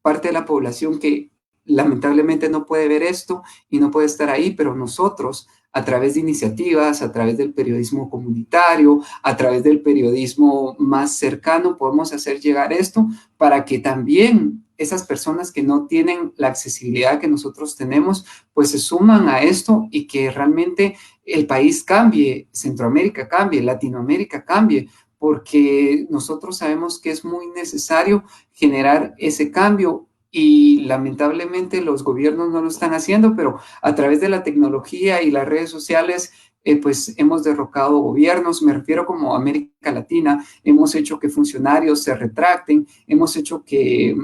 parte de la población que lamentablemente no puede ver esto y no puede estar ahí, pero nosotros, a través de iniciativas, a través del periodismo comunitario, a través del periodismo más cercano, podemos hacer llegar esto para que también esas personas que no tienen la accesibilidad que nosotros tenemos, pues se suman a esto y que realmente el país cambie, Centroamérica cambie, Latinoamérica cambie, porque nosotros sabemos que es muy necesario generar ese cambio y lamentablemente los gobiernos no lo están haciendo, pero a través de la tecnología y las redes sociales, pues hemos derrocado gobiernos, me refiero como América Latina, hemos hecho que funcionarios se retracten, hemos hecho que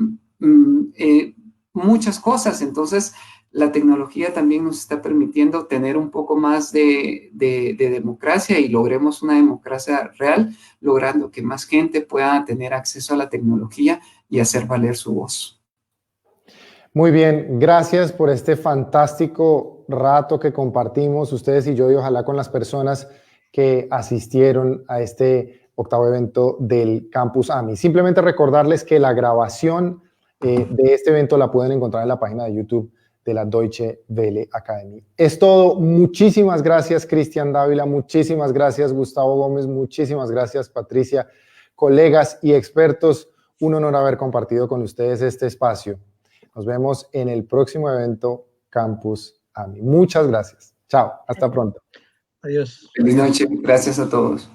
muchas cosas, entonces la tecnología también nos está permitiendo tener un poco más de democracia y logremos una democracia real, logrando que más gente pueda tener acceso a la tecnología y hacer valer su voz. Muy bien, gracias por este fantástico rato que compartimos ustedes y yo, y ojalá con las personas que asistieron a este octavo evento del Campus AMI. Simplemente recordarles que la grabación de este evento la pueden encontrar en la página de YouTube de la Deutsche Welle Academy. Es todo. Muchísimas gracias, Cristian Dávila. Muchísimas gracias, Gustavo Gómez. Muchísimas gracias, Patricia. Colegas y expertos, un honor haber compartido con ustedes este espacio. Nos vemos en el próximo evento Campus AMI. Muchas gracias. Chao. Hasta pronto. Adiós. Feliz noche. Gracias a todos.